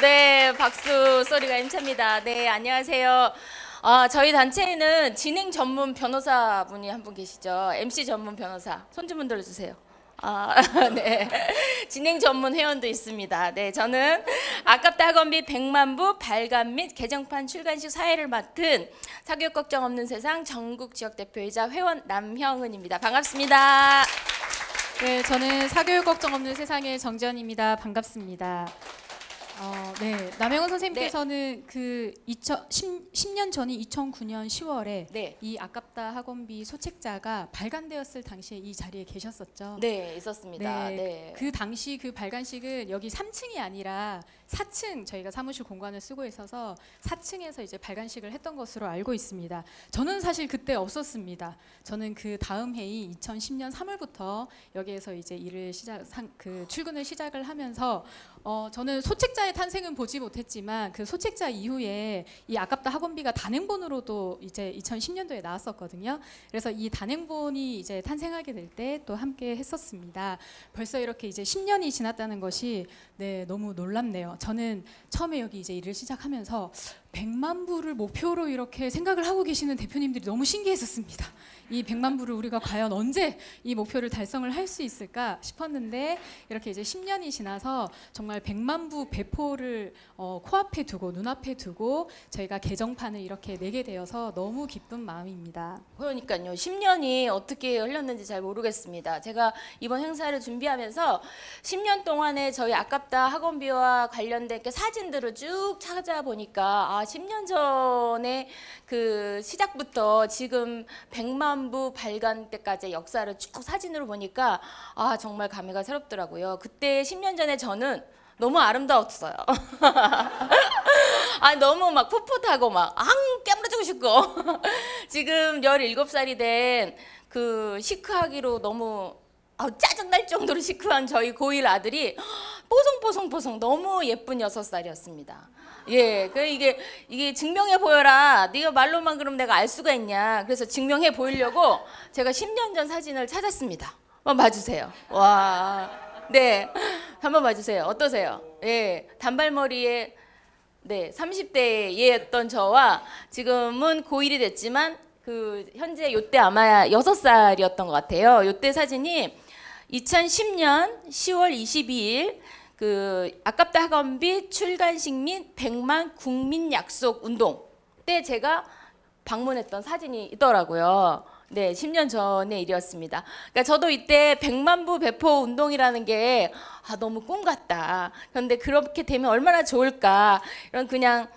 네, 박수 소리가 힘찹니다. 네, 안녕하세요. 저희 단체에는 진행 전문 변호사분이 한 분 계시죠. MC 전문 변호사. 손 좀 흔들어 주세요. 네. 진행 전문 회원도 있습니다. 네, 저는 아깝다 학원비 100만부 발간 및 개정판 출간식 사회를 맡은 사교육 걱정 없는 세상 전국 지역 대표이자 회원 남형은입니다. 반갑습니다. 네, 저는 사교육 걱정 없는 세상의 정지연입니다. 반갑습니다. 네, 남영은 선생님께서는 그 10년 전인 2009년 10월에 네. 이 아깝다 학원비 소책자가 발간되었을 당시에 이 자리에 계셨었죠. 네, 있었습니다. 네, 네. 그 당시 그 발간식은 여기 3층이 아니라 4층 저희가 사무실 공간을 쓰고 있어서 4층에서 이제 발간식을 했던 것으로 알고 있습니다. 저는 사실 그때 없었습니다. 저는 그 다음 해인 2010년 3월부터 여기에서 이제 일을 출근을 시작을 하면서 저는 소책자의 탄생은 보지 못했지만 그 소책자 이후에 이 아깝다 학원비가 단행본으로도 이제 2010년도에 나왔었거든요. 그래서 이 단행본이 이제 탄생하게 될 때 또 함께 했었습니다. 벌써 이렇게 이제 10년이 지났다는 것이 네, 너무 놀랍네요. 저는 처음에 여기 이제 일을 시작하면서 100만 부를 목표로 이렇게 생각을 하고 계시는 대표님들이 너무 신기했었습니다. 이 100만 부를 우리가 과연 언제 이 목표를 달성을 할 수 있을까 싶었는데 이렇게 이제 10년이 지나서 정말 100만 부 배포를 코앞에 두고 눈앞에 두고 저희가 개정판을 이렇게 내게 되어서 너무 기쁜 마음입니다. 그러니까요. 10년이 어떻게 흘렀는지 잘 모르겠습니다. 제가 이번 행사를 준비하면서 10년 동안에 저희 아깝다 학원비와 관련된 사진들을 쭉 찾아보니까 10년 전에 그 시작부터 지금 100만 부 발간 때까지 역사를 쭉 사진으로 보니까 정말 감회가 새롭더라고요. 그때 10년 전에 저는 너무 아름다웠어요. 너무 막 풋풋하고 막 깨물어주고 싶고 지금 17살이 된 그 시크하기로 너무 짜증날 정도로 시크한 저희 고1 아들이 뽀송뽀송뽀송 너무 예쁜 6살이었습니다. 예, 이게 증명해 보여라. 네가 말로만 그럼 내가 알 수가 있냐. 그래서 증명해 보이려고 제가 10년 전 사진을 찾았습니다. 한번 봐주세요. 와, 네, 한번 봐주세요. 어떠세요? 예, 단발머리에 네, 30대였던 저와 지금은 고1이 됐지만 그 현재 요때 아마 6살이었던 것 같아요. 요때 사진이 2010년 10월 22일 그 아깝다 학원비 출간식 및 100만 국민 약속 운동 때 제가 방문했던 사진이 있더라고요. 네, 10년 전의 일이었습니다. 그러니까 저도 이때 100만 부 배포 운동이라는 게 너무 꿈 같다. 그런데 그렇게 되면 얼마나 좋을까. 이런 그냥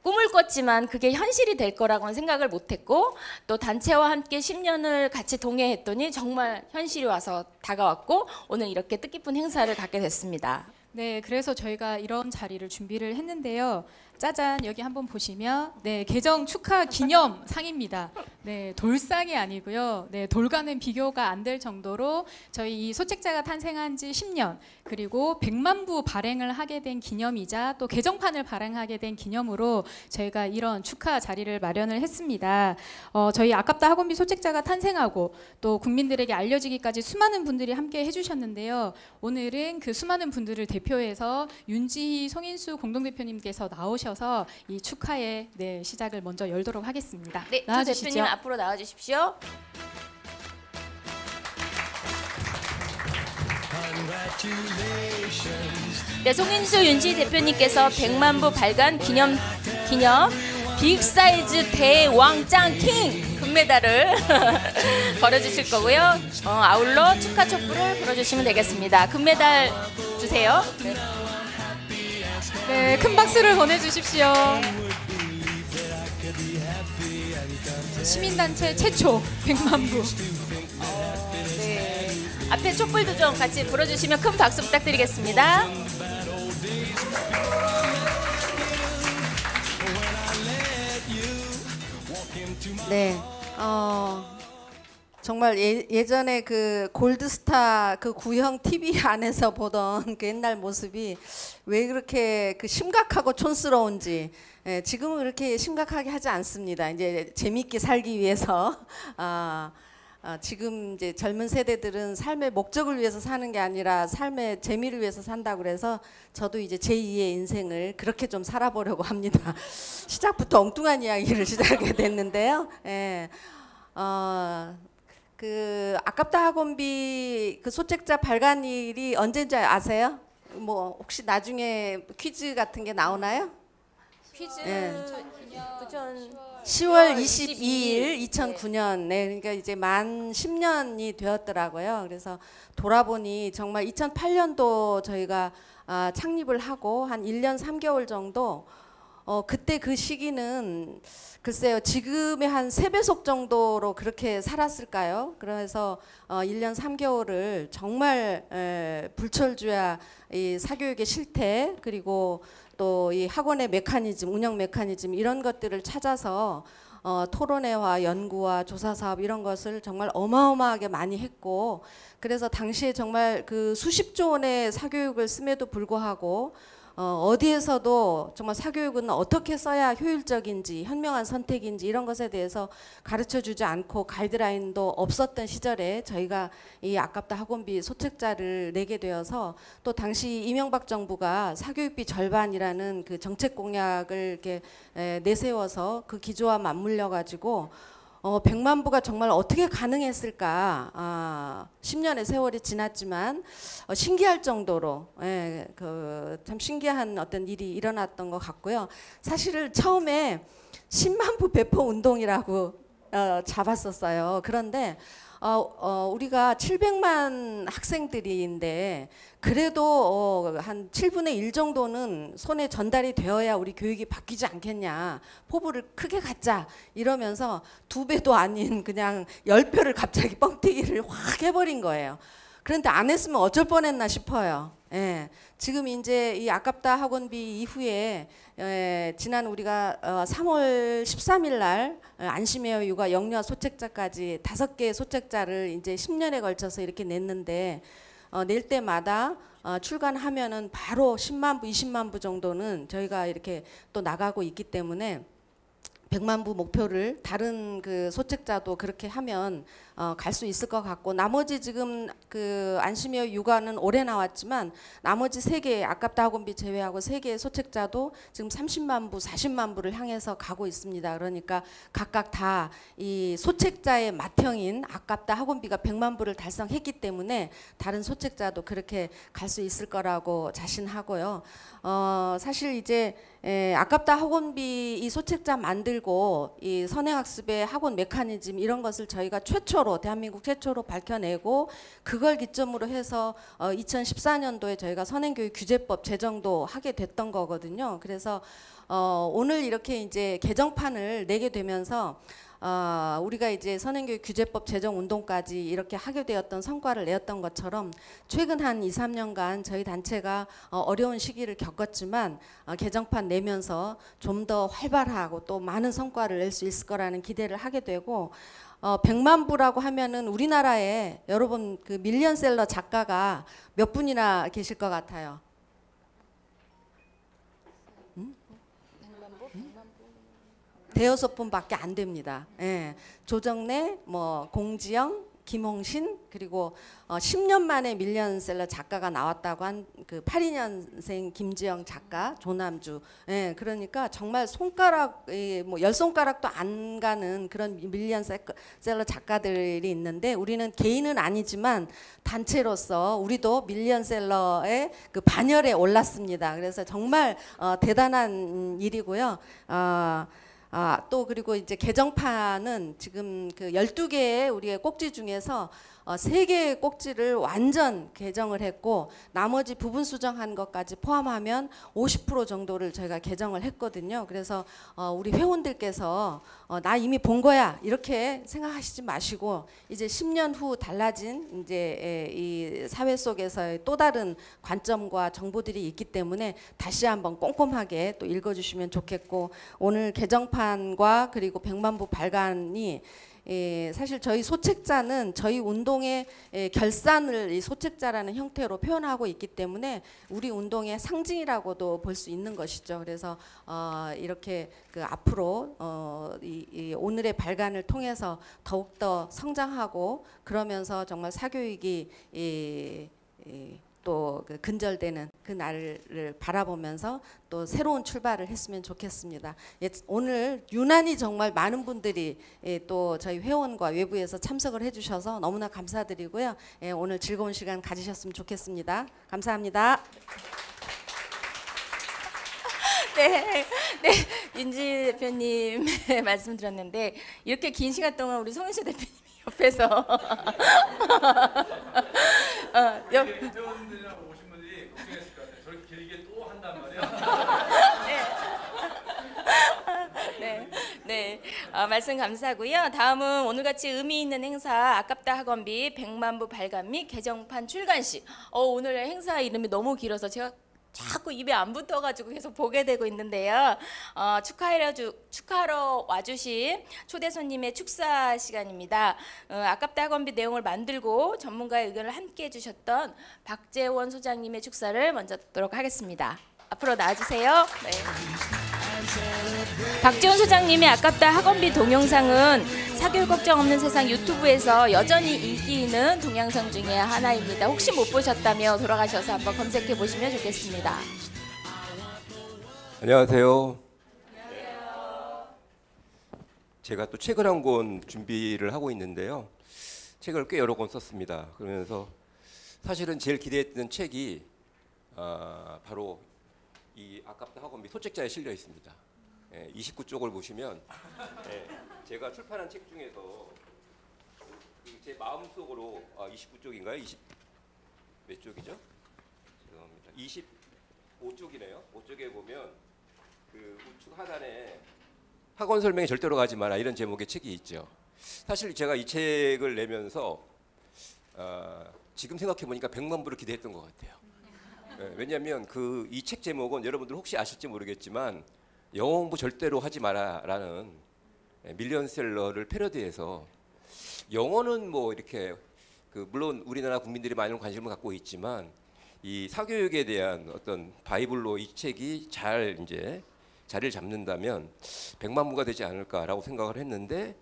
꿈을 꿨지만 그게 현실이 될 거라고는 생각을 못했고 또 단체와 함께 10년을 같이 동행했더니 정말 현실이 와서 다가왔고 오늘 이렇게 뜻깊은 행사를 갖게 됐습니다. 네, 그래서 저희가 이런 자리를 준비를 했는데요. 짜잔, 여기 한번 보시면 네, 개정 축하 기념상입니다. 네, 돌상이 아니고요. 네, 돌과는 비교가 안 될 정도로 저희 이 소책자가 탄생한 지 10년 그리고 100만 부 발행을 하게 된 기념이자 또 개정판을 발행하게 된 기념으로 저희가 이런 축하 자리를 마련을 했습니다. 저희 아깝다 학원비 소책자가 탄생하고 또 국민들에게 알려지기까지 수많은 분들이 함께 해주셨는데요. 오늘은 그 수많은 분들을 대표해서 윤지희 송인수 공동대표님께서 나오셔서 이 축하의 네, 시작을 먼저 열도록 하겠습니다. 네, 두 대표님 앞으로 나와주십시오. 네, 송인수 윤지희 대표님께서 100만 부 발간 기념 빅사이즈 대왕짱 킹 금메달을 걸어주실 거고요. 아울러 축하 촛불을 불어주시면 되겠습니다. 금메달 주세요. 네. 네, 큰 박수를 보내주십시오. 시민단체 최초 100만 부. 네. 앞에 촛불도 좀 같이 불어주시면 큰 박수 부탁드리겠습니다. 네, 정말 예전에 그 골드스타 그 구형 TV 안에서 보던 그 옛날 모습이 왜 그렇게 그 심각하고 촌스러운지 지금은 그렇게 심각하게 하지 않습니다. 이제 재밌게 살기 위해서 지금 이제 젊은 세대들은 삶의 목적을 위해서 사는 게 아니라 삶의 재미를 위해서 산다고 그래서 저도 이제 제2의 인생을 그렇게 좀 살아보려고 합니다. 시작부터 엉뚱한 이야기를 시작하게 됐는데요. 예. 그 아깝다 학원비 그 소책자 발간일이 언제인지 아세요? 뭐 혹시 나중에 퀴즈 같은 게 나오나요? 퀴즈 예. 10월 10월 22일 2009년 네 그러니까 이제 만 10년이 되었더라고요. 그래서 돌아보니 정말 2008년도 저희가 창립을 하고 한 1년 3개월 정도 그때 그 시기는 글쎄요 지금의 한 3배속 정도로 그렇게 살았을까요? 그래서 1년 3개월을 정말 불철주야 이 사교육의 실태 그리고 또 이 학원의 메커니즘, 운영 메커니즘 이런 것들을 찾아서 토론회와 연구와 조사 사업 이런 것을 정말 어마어마하게 많이 했고 그래서 당시에 정말 그 수십조 원의 사교육을 씀에도 불구하고 어디에서도 정말 사교육은 어떻게 써야 효율적인지 현명한 선택인지 이런 것에 대해서 가르쳐주지 않고 가이드라인도 없었던 시절에 저희가 이 아깝다 학원비 소책자를 내게 되어서 또 당시 이명박 정부가 사교육비 절반이라는 그 정책 공약을 이렇게 내세워서 그 기조와 맞물려 가지고 100만 부가 정말 어떻게 가능했을까? 10년의 세월이 지났지만 신기할 정도로 참 신기한 어떤 일이 일어났던 것 같고요. 사실은 처음에 10만 부 배포 운동이라고 잡았었어요. 그런데 우리가 700만 학생들인데 그래도 한 7분의 1 정도는 손에 전달이 되어야 우리 교육이 바뀌지 않겠냐. 포부를 크게 갖자 이러면서 2배도 아닌 그냥 10표를 갑자기 뻥튀기를 확 해버린 거예요. 그런데 안 했으면 어쩔 뻔했나 싶어요. 예. 지금 이제 이 아깝다 학원비 이후에 지난 우리가 3월 13일 날 안심해요 육아 영유아 소책자까지 5개의 소책자를 이제 10년에 걸쳐서 이렇게 냈는데 낼 때마다 출간하면은 바로 10만 부, 20만 부 정도는 저희가 이렇게 또 나가고 있기 때문에 100만 부 목표를 다른 그 소책자도 그렇게 하면 갈 수 있을 것 같고 나머지 지금 그 안심이여 육아는 올해 나왔지만 나머지 3개 아깝다 학원비 제외하고 3개의 소책자도 지금 30만 부, 40만 부를 향해서 가고 있습니다. 그러니까 각각 다 이 소책자의 맏형인 아깝다 학원비가 100만 부를 달성했기 때문에 다른 소책자도 그렇게 갈 수 있을 거라고 자신하고요. 사실 이제 아깝다 학원비 이 소책자 만들고 이 선행학습의 학원 메커니즘 이런 것을 저희가 최초로 대한민국 최초로 밝혀내고 그걸 기점으로 해서 2014년도에 저희가 선행교육 규제법 제정도 하게 됐던 거거든요. 그래서 오늘 이렇게 이제 개정판을 내게 되면서 우리가 이제 선행교육 규제법 제정 운동까지 이렇게 하게 되었던 성과를 내었던 것처럼 최근 한 2, 3년간 저희 단체가 어려운 시기를 겪었지만 개정판 내면서 좀 더 활발하고 또 많은 성과를 낼 수 있을 거라는 기대를 하게 되고 100만 부라고 하면은 우리나라에 여러분 그 밀리언셀러 작가가 몇 분이나 계실 것 같아요? 대여섯 분밖에 안 됩니다. 예. 조정래, 뭐 공지영, 김홍신 그리고 10년 만에 밀리언셀러 작가가 나왔다고 한 그 82년생 김지영 작가 조남주. 예. 그러니까 정말 손가락 뭐 10손가락도 안 가는 그런 밀리언셀러 작가들이 있는데 우리는 개인은 아니지만 단체로서 우리도 밀리언셀러의 그 반열에 올랐습니다. 그래서 정말 대단한 일이고요. 또 그리고 이제 개정판은 지금 그 12개의 우리의 꼭지 중에서 3개의 꼭지를 완전 개정을 했고 나머지 부분 수정한 것까지 포함하면 50% 정도를 저희가 개정을 했거든요. 그래서 우리 회원들께서 나 이미 본 거야 이렇게 생각하시지 마시고 이제 10년 후 달라진 이제 이 사회 속에서의 또 다른 관점과 정보들이 있기 때문에 다시 한번 꼼꼼하게 또 읽어주시면 좋겠고 오늘 개정판과 그리고 100만 부 발간이 사실 저희 소책자는 저희 운동의 결산을 이 소책자라는 형태로 표현하고 있기 때문에 우리 운동의 상징이라고도 볼 수 있는 것이죠. 그래서 이렇게 그 앞으로 이 오늘의 발간을 통해서 더욱더 성장하고 그러면서 정말 사교육이 또 그 근절되는 그 날을 바라보면서 또 새로운 출발을 했으면 좋겠습니다. 오늘 유난히 정말 많은 분들이 또 저희 회원과 외부에서 참석을 해주셔서 너무나 감사드리고요. 오늘 즐거운 시간 가지셨으면 좋겠습니다. 감사합니다. 네, 네, 윤지 대표님 말씀 들었는데 이렇게 긴 시간 동안 우리 송윤수 대표님이 옆에서 회원들이랑 오신 분들이 걱정했을 것 같아요. 저렇게 길게 또 한단 말이야. 네, 네, 말씀 감사하고요. 다음은 오늘같이 의미 있는 행사 아깝다 학원비 100만 부 발간 및 개정판 출간식. 오늘 행사 이름이 너무 길어서 제가 자꾸 입에 안 붙어가지고 계속 보게 되고 있는데요. 축하하러 와주신 초대 손님의 축사 시간입니다. 아깝다 학원비 내용을 만들고 전문가의 의견을 함께 해주셨던 박재원 소장님의 축사를 먼저 듣도록 하겠습니다. 앞으로 나와주세요. 네. 박재원 소장님의 아깝다 학원비 동영상은 사교육 걱정 없는 세상 유튜브에서 여전히 인기 있는 동영상 중에 하나입니다. 혹시 못 보셨다면 돌아가셔서 한번 검색해 보시면 좋겠습니다. 안녕하세요. 제가 또 책을 한 권 준비를 하고 있는데요. 책을 꽤 여러 권 썼습니다. 그러면서 사실은 제일 기대했던 책이 바로 이 아깝다 학원비 소책자에 실려 있습니다. 29쪽을 보시면 제가 출판한 책 중에서 제 마음속으로 29쪽인가요? 20 몇 쪽이죠? 죄송합니다. 25쪽이네요. 5쪽에 보면 그 우측 하단에 학원 설명에 절대로 가지 마라 이런 제목의 책이 있죠. 사실 제가 이 책을 내면서 지금 생각해 보니까 100만 부를 기대했던 것 같아요. 왜냐하면 그 이 책 제목은 여러분들 혹시 아실지 모르겠지만 영어 공부 절대로 하지 마라라는 밀리언셀러를 패러디해서 영어는 뭐 이렇게 물론 우리나라 국민들이 많은 관심을 갖고 있지만 이 사교육에 대한 어떤 바이블로 이 책이 잘 이제 자리를 잡는다면 100만 부가 되지 않을까라고 생각을 했는데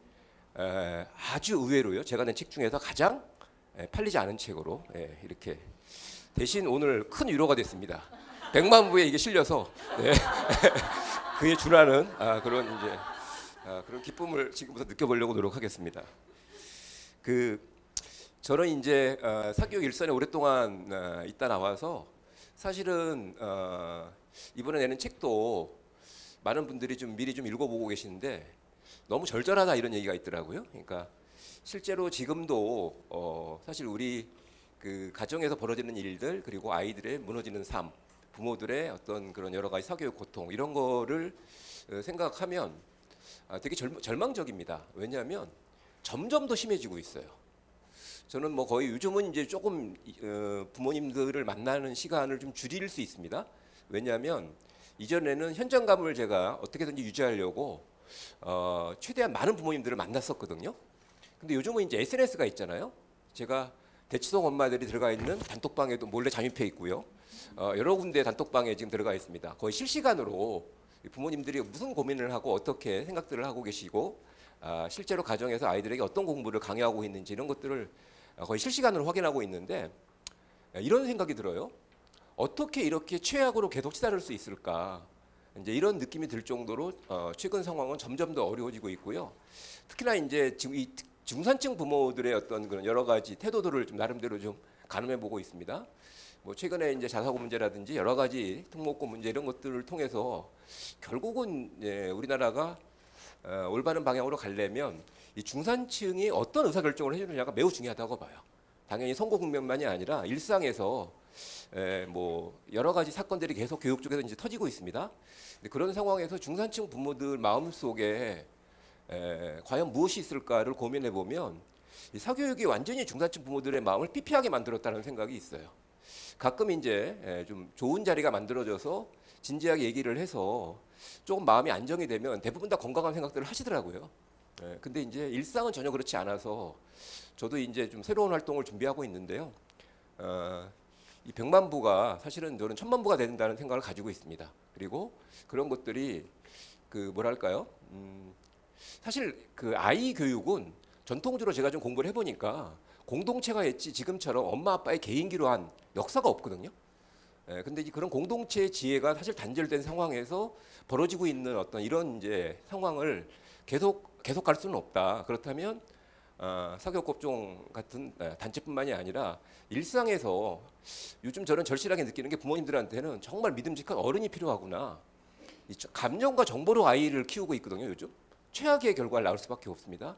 아주 의외로요. 제가 낸 책 중에서 가장 팔리지 않은 책으로 이렇게 대신 오늘 큰 위로가 됐습니다. 100만 부에 이게 실려서 그에 준하는 그런 이제 그런 기쁨을 지금부터 느껴보려고 노력하겠습니다. 저는 이제 사교육 일선에 오랫동안 있다 나와서 사실은 이번에 내는 책도 많은 분들이 좀 미리 좀 읽어보고 계시는데 너무 절절하다 이런 얘기가 있더라고요. 그러니까 실제로 지금도 사실 우리 그 가정에서 벌어지는 일들 그리고 아이들의 무너지는 삶, 부모들의 어떤 그런 여러 가지 사교육 고통 이런 거를 생각하면 되게 절망적입니다. 왜냐하면 점점 더 심해지고 있어요. 저는 뭐 거의 요즘은 이제 조금 부모님들을 만나는 시간을 좀 줄일 수 있습니다. 왜냐하면 이전에는 현장감을 제가 어떻게든지 유지하려고 최대한 많은 부모님들을 만났었거든요. 근데 요즘은 이제 SNS가 있잖아요. 제가 대치동 엄마들이 들어가 있는 단톡방에도 몰래 잠입해 있고요. 여러 군데 단톡방에 지금 들어가 있습니다. 거의 실시간으로 부모님들이 무슨 고민을 하고 어떻게 생각들을 하고 계시고 실제로 가정에서 아이들에게 어떤 공부를 강요하고 있는지 이런 것들을 거의 실시간으로 확인하고 있는데 이런 생각이 들어요. 어떻게 이렇게 최악으로 계속 치달을 수 있을까? 이제 이런 느낌이 들 정도로 최근 상황은 점점 더 어려워지고 있고요. 특히나 이제 지금 이 중산층 부모들의 어떤 그런 여러 가지 태도들을 좀 나름대로 좀 가늠해 보고 있습니다. 뭐 최근에 이제 자사고 문제라든지 여러 가지 특목고 문제 이런 것들을 통해서 결국은 우리나라가 올바른 방향으로 가려면 이 중산층이 어떤 의사결정을 해주느냐가 매우 중요하다고 봐요. 당연히 선거 국면만이 아니라 일상에서 뭐 여러 가지 사건들이 계속 교육 쪽에서 이제 터지고 있습니다. 근데 그런 상황에서 중산층 부모들 마음 속에 과연 무엇이 있을까를 고민해 보면 이 사교육이 완전히 중산층 부모들의 마음을 피폐하게 만들었다는 생각이 있어요. 가끔 이제 좀 좋은 자리가 만들어져서 진지하게 얘기를 해서 조금 마음이 안정이 되면 대부분 다 건강한 생각들을 하시더라고요. 근데 이제 일상은 전혀 그렇지 않아서 저도 이제 좀 새로운 활동을 준비하고 있는데요. 이 100만 부가 사실은 저는 1000만 부가 된다는 생각을 가지고 있습니다. 그리고 그런 것들이 그 뭐랄까요? 사실 그 아이 교육은 전통적으로 제가 좀 공부를 해보니까 공동체가 있지 지금처럼 엄마 아빠의 개인기로 한 역사가 없거든요. 근데 이제 그런 공동체의 지혜가 사실 단절된 상황에서 벌어지고 있는 어떤 이런 이제 상황을 계속 갈 수는 없다. 그렇다면 사교육업종 같은 단체뿐만이 아니라 일상에서 요즘 저는 절실하게 느끼는 게 부모님들한테는 정말 믿음직한 어른이 필요하구나. 이 감정과 정보로 아이를 키우고 있거든요. 요즘 최악의 결과를 낳을 수밖에 없습니다.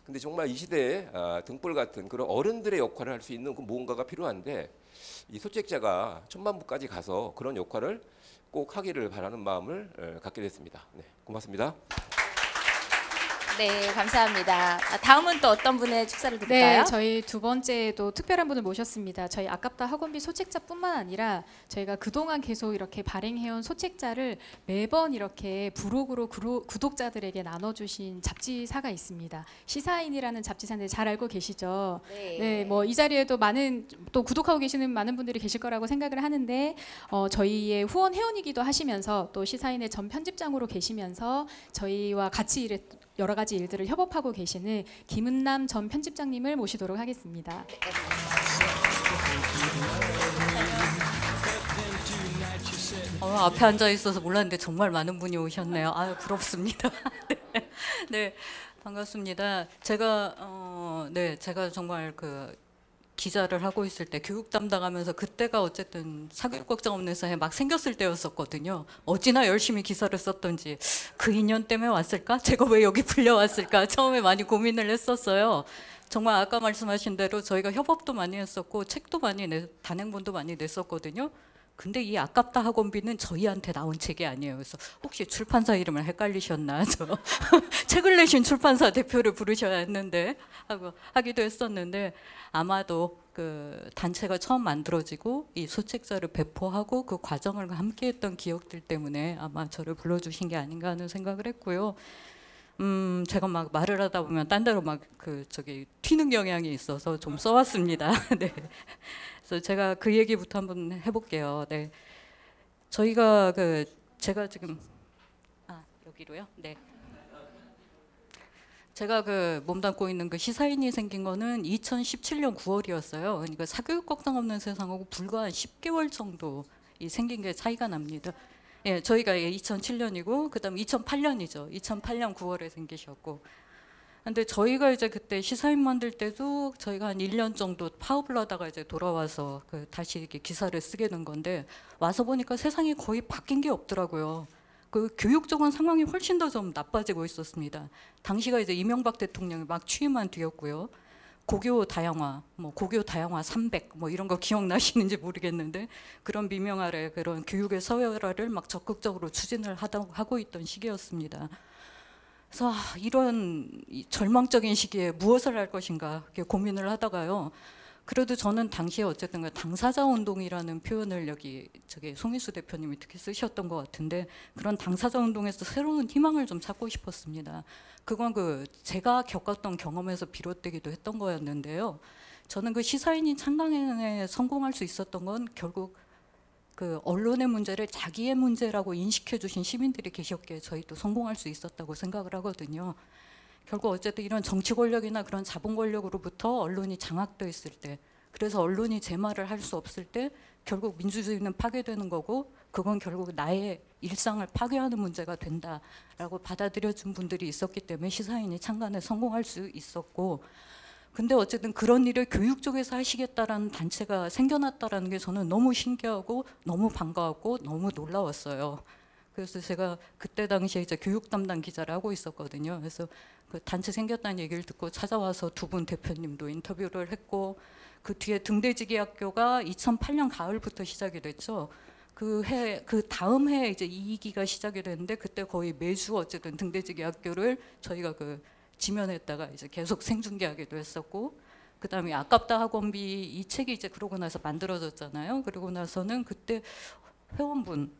근데 정말 이 시대에 등불 같은 그런 어른들의 역할을 할 수 있는 그 무언가가 필요한데 이 소책자가 1000만 부까지 가서 그런 역할을 꼭 하기를 바라는 마음을 갖게 됐습니다. 네, 고맙습니다. 네, 감사합니다. 다음은 또 어떤 분의 축사를 들을까요? 네, 저희 두 번째도 특별한 분을 모셨습니다. 저희 아깝다 학원비 소책자뿐만 아니라 저희가 그동안 계속 이렇게 발행해온 소책자를 매번 이렇게 부록으로 구독자들에게 나눠주신 잡지사가 있습니다. 시사인이라는 잡지사인데 잘 알고 계시죠? 네, 뭐 이 자리에도 많은 또 구독하고 계시는 많은 분들이 계실 거라고 생각을 하는데 저희의 후원 회원이기도 하시면서 또 시사인의 전 편집장으로 계시면서 저희와 같이 여러 가지 일들을 협업하고 계시는 김은남 전 편집장님을 모시도록 하겠습니다. 앞에 앉아 있어서 몰랐는데 정말 많은 분이 오셨네요. 아유, 부럽습니다. 네, 네, 반갑습니다. 제가 정말 그 기자를 하고 있을 때 교육 담당하면서 그때가 어쨌든 사교육 걱정 없는 사회 막 생겼을 때였었거든요. 어찌나 열심히 기사를 썼던지 그 인연 때문에 왔을까? 제가 왜 여기 불려왔을까? 처음에 많이 고민을 했었어요. 정말 아까 말씀하신 대로 저희가 협업도 많이 했었고 책도 많이 단행본도 많이 냈었거든요. 근데 이 아깝다 학원비는 저희한테 나온 책이 아니에요. 그래서 혹시 출판사 이름을 헷갈리셨나? 저 책을 내신 출판사 대표를 부르셔야 했는데 하기도 했었는데 아마도 그 단체가 처음 만들어지고 이 소책자를 배포하고 그 과정을 함께했던 기억들 때문에 아마 저를 불러주신 게 아닌가 하는 생각을 했고요. 제가 막 말을 하다 보면 딴 데로 막 튀는 경향이 있어서 좀 써왔습니다. 네. 그래서 제가 그 얘기부터 한번 해볼게요. 네. 저희가 제가 지금 여기로요. 네. 제가 몸담고 있는 그 시사인이 생긴 거는 2017년 9월이었어요. 그러니까 사교육 걱정 없는 세상하고 불과 한 10개월 정도 생긴 게 차이가 납니다. 예, 저희가 2007년이고 그다음 2008년이죠. 2008년 9월에 생기셨고. 근데 저희가 이제 그때 시사인 만들 때도 저희가 한 1년 정도 파업을 하다가 이제 돌아와서 다시 이렇게 기사를 쓰게 된 건데 와서 보니까 세상이 거의 바뀐 게 없더라고요. 그 교육적인 상황이 훨씬 더 좀 나빠지고 있었습니다. 당시가 이제 이명박 대통령이 막 취임한 뒤였고요. 고교 다양화, 고교 다양화 300 이런 거 기억나시는지 모르겠는데 그런 미명 아래 그런 교육의 사회화를 막 적극적으로 추진을 하고 있던 시기였습니다. 그래서 이런 절망적인 시기에 무엇을 할 것인가 이렇게 고민을 하다가요. 그래도 저는 당시에 어쨌든 당사자 운동이라는 표현을 여기 송일수 대표님이 특히 쓰셨던 것 같은데 그런 당사자 운동에서 새로운 희망을 좀 찾고 싶었습니다. 그건 제가 겪었던 경험에서 비롯되기도 했던 거였는데요. 저는 그 시사인이 창당에 성공할 수 있었던 건 결국 그 언론의 문제를 자기의 문제라고 인식해 주신 시민들이 계셨기에 저희도 성공할 수 있었다고 생각을 하거든요. 결국 어쨌든 이런 정치 권력이나 그런 자본 권력으로부터 언론이 장악되어 있을 때 그래서 언론이 제 말을 할 수 없을 때 결국 민주주의는 파괴되는 거고 그건 결국 나의 일상을 파괴하는 문제가 된다라고 받아들여준 분들이 있었기 때문에 시사인이 창간에 성공할 수 있었고 근데 어쨌든 그런 일을 교육 쪽에서 하시겠다라는 단체가 생겨났다라는 게 저는 너무 신기하고 너무 반가웠고 너무 놀라웠어요. 그래서 제가 그때 당시에 이제 교육 담당 기자를 하고 있었거든요. 그래서 그 단체 생겼다는 얘기를 듣고 찾아와서 두 분 대표님도 인터뷰를 했고 그 뒤에 등대지기 학교가 2008년 가을부터 시작이 됐죠. 그 다음 해에 이제 2기가 시작이 됐는데 그때 거의 매주 어쨌든 등대지기 학교를 저희가 지면했다가 이제 계속 생중계하기도 했었고 그다음에 아깝다 학원비 이 책이 이제 그러고 나서 만들어졌잖아요. 그러고 나서는 그때 회원분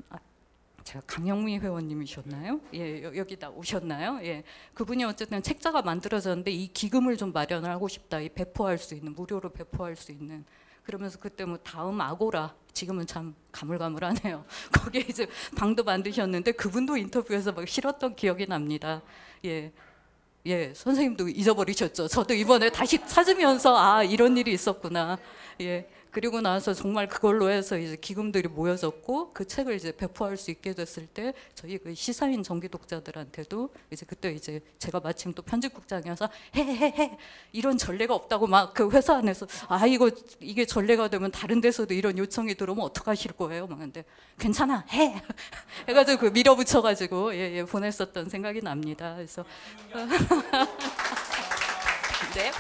제가 강영미 회원님이셨나요? 예, 여기다 오셨나요? 예, 그분이 어쨌든 책자가 만들어졌는데 이 기금을 좀 마련을 하고 싶다. 이 배포할 수 있는, 무료로 배포할 수 있는. 그러면서 그때 뭐 다음 아고라, 지금은 참 가물가물하네요. 거기에 이제 방도 만드셨는데 그분도 인터뷰에서 막 싫었던 기억이 납니다. 예. 예, 선생님도 잊어버리셨죠. 저도 이번에 다시 찾으면서 아, 이런 일이 있었구나. 예. 그리고 나서 정말 그걸로 해서 이제 기금들이 모여졌고 그 책을 이제 배포할 수 있게 됐을 때 저희 그 시사인 정기 독자들한테도 이제 그때 이제 제가 마침 또 편집국장이어서 해 이런 전례가 없다고 막 그 회사 안에서 아 이게 전례가 되면 다른 데서도 이런 요청이 들어오면 어떡하실 거예요? 막 근데 괜찮아 해 해가지고 그 밀어붙여가지고 예, 보냈었던 생각이 납니다. 그래서 네.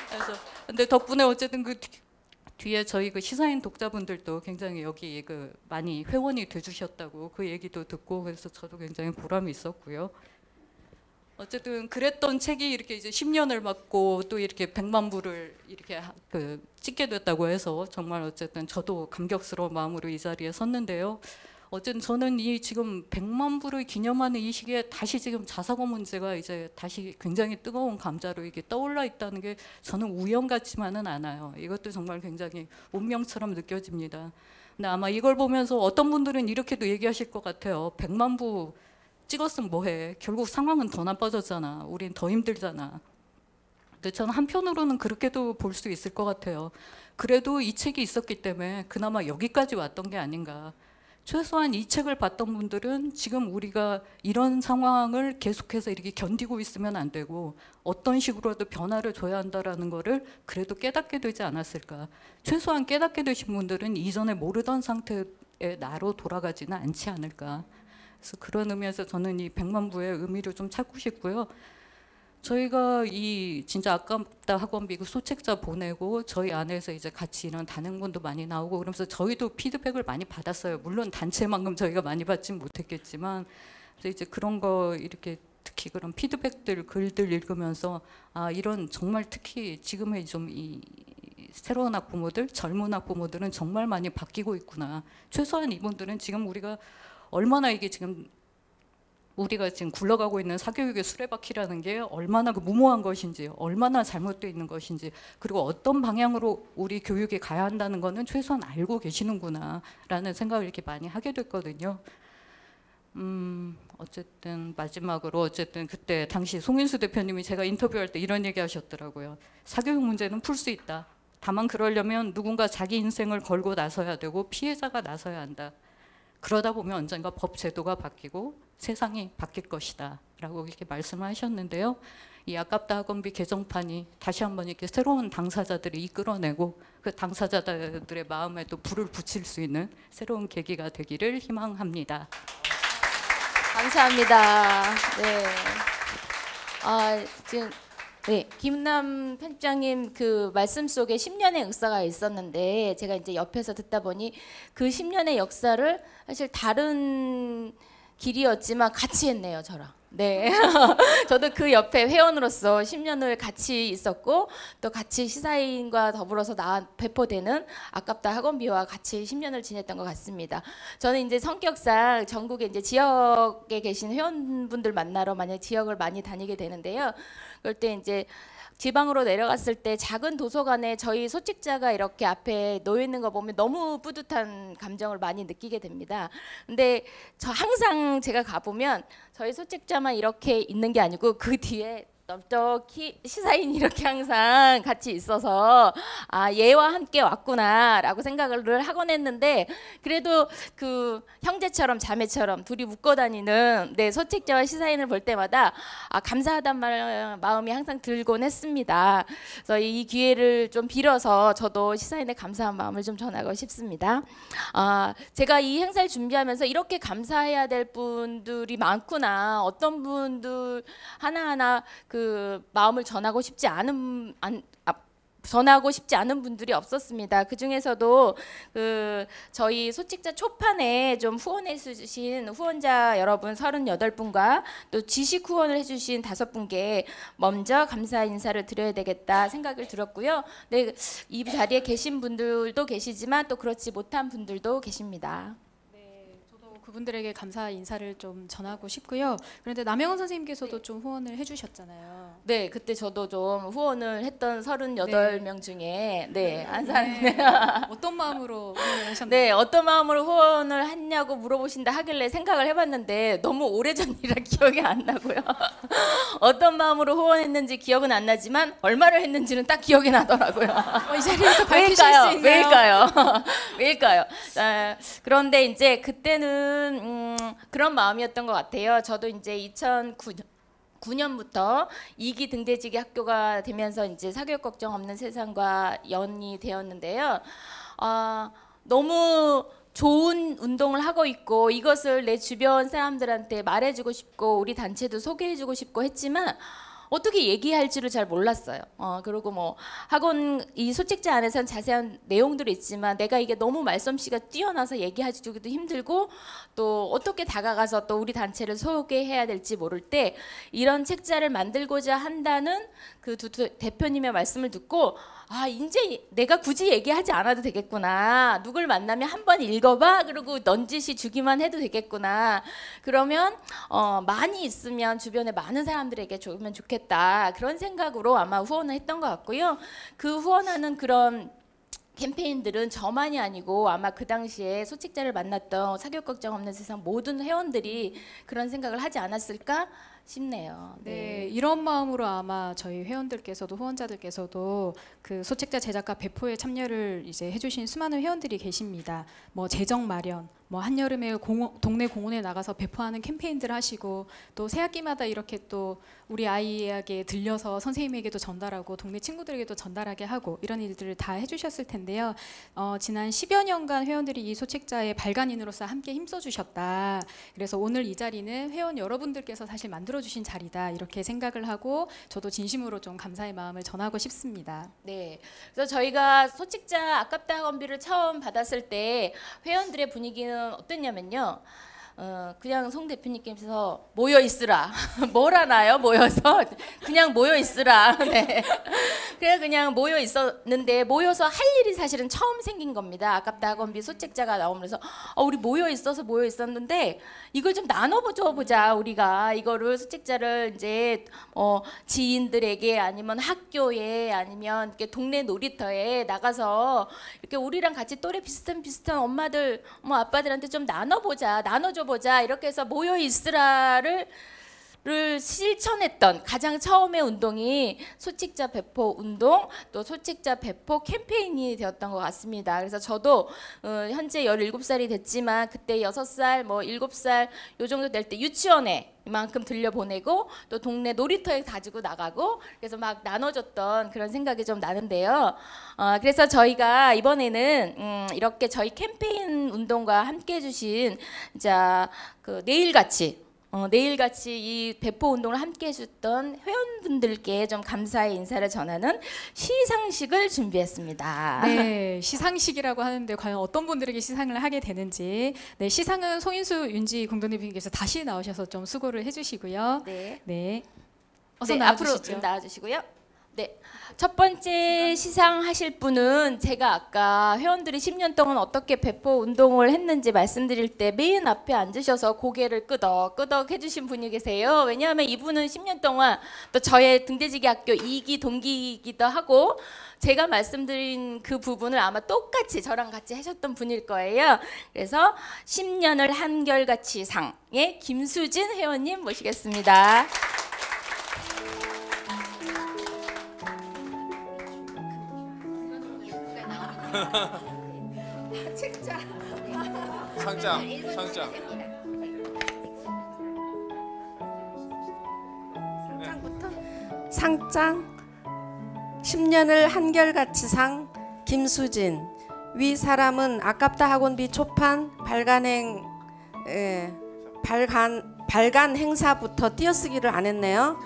그래서 근데 덕분에 어쨌든 그 뒤에 저희 그 시사인 독자분들도 굉장히 여기 그 많이 회원이 돼주셨다고 그 얘기도 듣고 그래서 저도 굉장히 보람이 있었고요. 어쨌든 그랬던 책이 이렇게 이제 10년을 맞고 또 이렇게 100만 부를 이렇게 그 찍게 됐다고 해서 정말 어쨌든 저도 감격스러운 마음으로 이 자리에 섰는데요. 어쨌든 저는 이 지금 100만 부를 기념하는 이 시기에 다시 지금 자사고 문제가 이제 다시 굉장히 뜨거운 감자로 이게 떠올라 있다는 게 저는 우연 같지만은 않아요. 이것도 정말 굉장히 운명처럼 느껴집니다. 근데 아마 이걸 보면서 어떤 분들은 이렇게도 얘기하실 것 같아요. 100만 부 찍었으면 뭐해. 결국 상황은 더 나빠졌잖아. 우린 더 힘들잖아. 근데 저는 한편으로는 그렇게도 볼 수 있을 것 같아요. 그래도 이 책이 있었기 때문에 그나마 여기까지 왔던 게 아닌가. 최소한 이 책을 봤던 분들은 지금 우리가 이런 상황을 계속해서 이렇게 견디고 있으면 안 되고 어떤 식으로라도 변화를 줘야 한다라는 거를 그래도 깨닫게 되지 않았을까. 최소한 깨닫게 되신 분들은 이전에 모르던 상태의 나로 돌아가지는 않지 않을까. 그래서 그런 의미에서 저는 이 100만 부의 의미를 좀 찾고 싶고요. 저희가 이 진짜 아깝다 학원비 그 소책자 보내고 저희 안에서 이제 같이 이런 단행본도 많이 나오고 그러면서 저희도 피드백을 많이 받았어요. 물론 단체만큼 저희가 많이 받진 못했겠지만 그래서 이제 그런 거 이렇게 특히 그런 피드백들 글들 읽으면서 아 이런 정말 특히 지금의 좀 이 새로운 학부모들 젊은 학부모들은 정말 많이 바뀌고 있구나. 최소한 이분들은 지금 우리가 얼마나 이게 지금 우리가 지금 굴러가고 있는 사교육의 수레바퀴라는 게 얼마나 그 무모한 것인지 얼마나 잘못되어 있는 것인지 그리고 어떤 방향으로 우리 교육이 가야 한다는 거는 최소한 알고 계시는구나 라는 생각을 이렇게 많이 하게 됐거든요. 어쨌든 마지막으로 어쨌든 그때 당시 송인수 대표님이 제가 인터뷰할 때 이런 얘기 하셨더라고요. 사교육 문제는 풀 수 있다. 다만 그러려면 누군가 자기 인생을 걸고 나서야 되고 피해자가 나서야 한다. 그러다 보면 언젠가 법 제도가 바뀌고 세상이 바뀔 것이다 라고 이렇게 말씀을 하셨는데요. 이 아깝다 학원비 개정판이 다시 한번 이렇게 새로운 당사자들을 이끌어내고 그 당사자들의 마음에 또 불을 붙일 수 있는 새로운 계기가 되기를 희망합니다. 감사합니다. 네. 지금 네, 김남 편집장님 그 말씀 속에 10년의 역사가 있었는데 제가 이제 옆에서 듣다 보니 그 10년의 역사를 사실 다른 길이었지만 같이 했네요, 저랑. 네. 저도 그 옆에 회원으로서 10년을 같이 있었고 또 같이 시사인과 더불어서 배포되는 아깝다 학원비와 같이 10년을 지냈던 것 같습니다. 저는 이제 성격상 전국에 이제 지역에 계신 회원분들 만나러 만약 지역을 많이 다니게 되는데요. 그럴 때 이제 지방으로 내려갔을 때 작은 도서관에 저희 소책자가 이렇게 앞에 놓여 있는 거 보면 너무 뿌듯한 감정을 많이 느끼게 됩니다. 근데 저 항상 제가 가보면 저희 소책자만 이렇게 있는 게 아니고 그 뒤에 넓적히 시사인이 이렇게 항상 같이 있어서 아 얘와 함께 왔구나라고 생각을 하곤 했는데 그래도 그 형제처럼 자매처럼 둘이 묶어 다니는 네 소책자와 시사인을 볼 때마다 아 감사하다는 마음이 항상 들곤 했습니다. 그래서 이 기회를 좀 빌어서 저도 시사인의 감사한 마음을 좀 전하고 싶습니다. 제가 이 행사를 준비하면서 이렇게 감사해야 될 분들이 많구나. 어떤 분들 하나하나 그 마음을 전하고 싶지 않은 분들이 없었습니다. 그 중에서도 그 저희 소책자 초판에 좀 후원해 주신 후원자 여러분 38분과 또 지식 후원을 해주신 5분께 먼저 감사 인사를 드려야 되겠다 생각을 들었고요. 네, 이 자리에 계신 분들도 계시지만 또 그렇지 못한 분들도 계십니다. 네, 저도 그분들에게 감사 인사를 좀 전하고 싶고요. 그런데 남영원 선생님께서도 좀 후원을 해주셨잖아요. 네, 그때 저도 좀 후원을 했던 38명 중에 한 사람. 네. 어떤 마음으로 후원을 하셨나요? 네, 어떤 마음으로 후원을 했냐고 물어보신다 하길래 생각을 해봤는데 너무 오래전이라 기억이 안 나고요. 어떤 마음으로 후원했는지 기억은 안 나지만 얼마를 했는지는 딱 기억이 나더라고요. 이 자리에서 밝히실 수 있나요? 왜일까요? 왜일까요? 그런데 이제 그때는 그런 마음이었던 것 같아요. 저도 이제 2009년부터 2기 등대지기 학교가 되면서 이제 사교육 걱정 없는 세상과 연이 되었는데요. 너무 좋은 운동을 하고 있고 이것을 내 주변 사람들한테 말해주고 싶고 우리 단체도 소개해주고 싶고 했지만 어떻게 얘기할지를 잘 몰랐어요. 그리고 뭐 학원 이 소책자 안에서는 자세한 내용들이 있지만 내가 이게 너무 말솜씨가 뛰어나서 얘기하기도 힘들고 또 어떻게 다가가서 또 우리 단체를 소개해야 될지 모를 때 이런 책자를 만들고자 한다는 그 두 대표님의 말씀을 듣고 이제 내가 굳이 얘기하지 않아도 되겠구나. 누굴 만나면 한번 읽어봐. 그리고 넌지시 주기만 해도 되겠구나. 그러면 많이 있으면 주변에 많은 사람들에게 주면 좋겠다. 그런 생각으로 아마 후원을 했던 것 같고요. 그 후원하는 그런 캠페인들은 저만이 아니고 아마 그 당시에 소책자를 만났던 사교육 걱정 없는 세상 모든 회원들이 그런 생각을 하지 않았을까 싶네요. 네, 이런 마음으로 아마 저희 회원들께서도 후원자들께서도 그 소책자 제작과 배포에 참여를 이제 해주신 수많은 회원들이 계십니다. 뭐 재정 마련, 뭐 한여름에 동네 공원에 나가서 배포하는 캠페인들 하시고 또 새학기마다 이렇게 또 우리 아이에게 들려서 선생님에게도 전달하고 동네 친구들에게도 전달하게 하고 이런 일들을 다 해주셨을 텐데요. 지난 10여 년간 회원들이 이 소책자의 발간인으로서 함께 힘써주셨다. 그래서 오늘 이 자리는 회원 여러분들께서 사실 만들어주신 자리다 이렇게 생각을 하고 저도 진심으로 좀 감사의 마음을 전하고 싶습니다. 네, 그래서 저희가 소책자 아깝다 학원비를 처음 받았을 때 회원들의 분위기는 어땠냐면요. 그냥 송 대표님께서 모여 있으라. 뭘 하나요? 모여서 그냥 모여 있으라. 네. 그냥 모여 있었는데 모여서 할 일이 사실은 처음 생긴 겁니다. 아깝다 학원비 소책자가 나오면서 우리 모여 있었는데 이걸 좀 나눠줘 보자. 우리가 이거를 소책자를 이제 지인들에게 아니면 학교에 아니면 이렇게 동네 놀이터에 나가서 이렇게 우리랑 같이 또래 비슷한 엄마들 아빠들한테 좀 나눠줘 보자. 이렇게 해서 모여 있으라를 실천했던 가장 처음의 운동이 소책자 배포 운동 또 소책자 배포 캠페인이 되었던 것 같습니다. 그래서 저도 현재 17살이 됐지만 그때 6살, 7살 요 정도 될 때 유치원에 이만큼 들려보내고 또 동네 놀이터에 가지고 나가고 그래서 막 나눠줬던 그런 생각이 좀 나는데요. 그래서 저희가 이번에는 이렇게 저희 캠페인 운동과 함께 해주신 그 내일같이 이 배포 운동을 함께 해줬던 회원분들께 좀 감사의 인사를 전하는 시상식을 준비했습니다. 네, 시상식이라고 하는데 과연 어떤 분들에게 시상을 하게 되는지. 네, 시상은 송인수 윤지 공동대표님께서 다시 나오셔서 좀 수고를 해주시고요. 네. 네, 어서 네, 나와주시죠. 앞으로 나와주시고요. 네, 첫 번째 시상하실 분은 제가 아까 회원들이 10년 동안 어떻게 배포 운동을 했는지 말씀드릴 때 맨 앞에 앉으셔서 고개를 끄덕끄덕 해주신 분이 계세요. 왜냐하면 이분은 10년 동안 또 저의 등대지기 학교 2기 동기이기도 하고 제가 말씀드린 그 부분을 아마 똑같이 저랑 같이 하셨던 분일 거예요. 그래서 10년을 한결같이 상의 김수진 회원님 모시겠습니다. 책자. 상장. 상장 10년을 한결같이 상 김수진. 위 사람은 아깝다 학원비 초판 발간 행사부터 띄어쓰기를 안 했네요.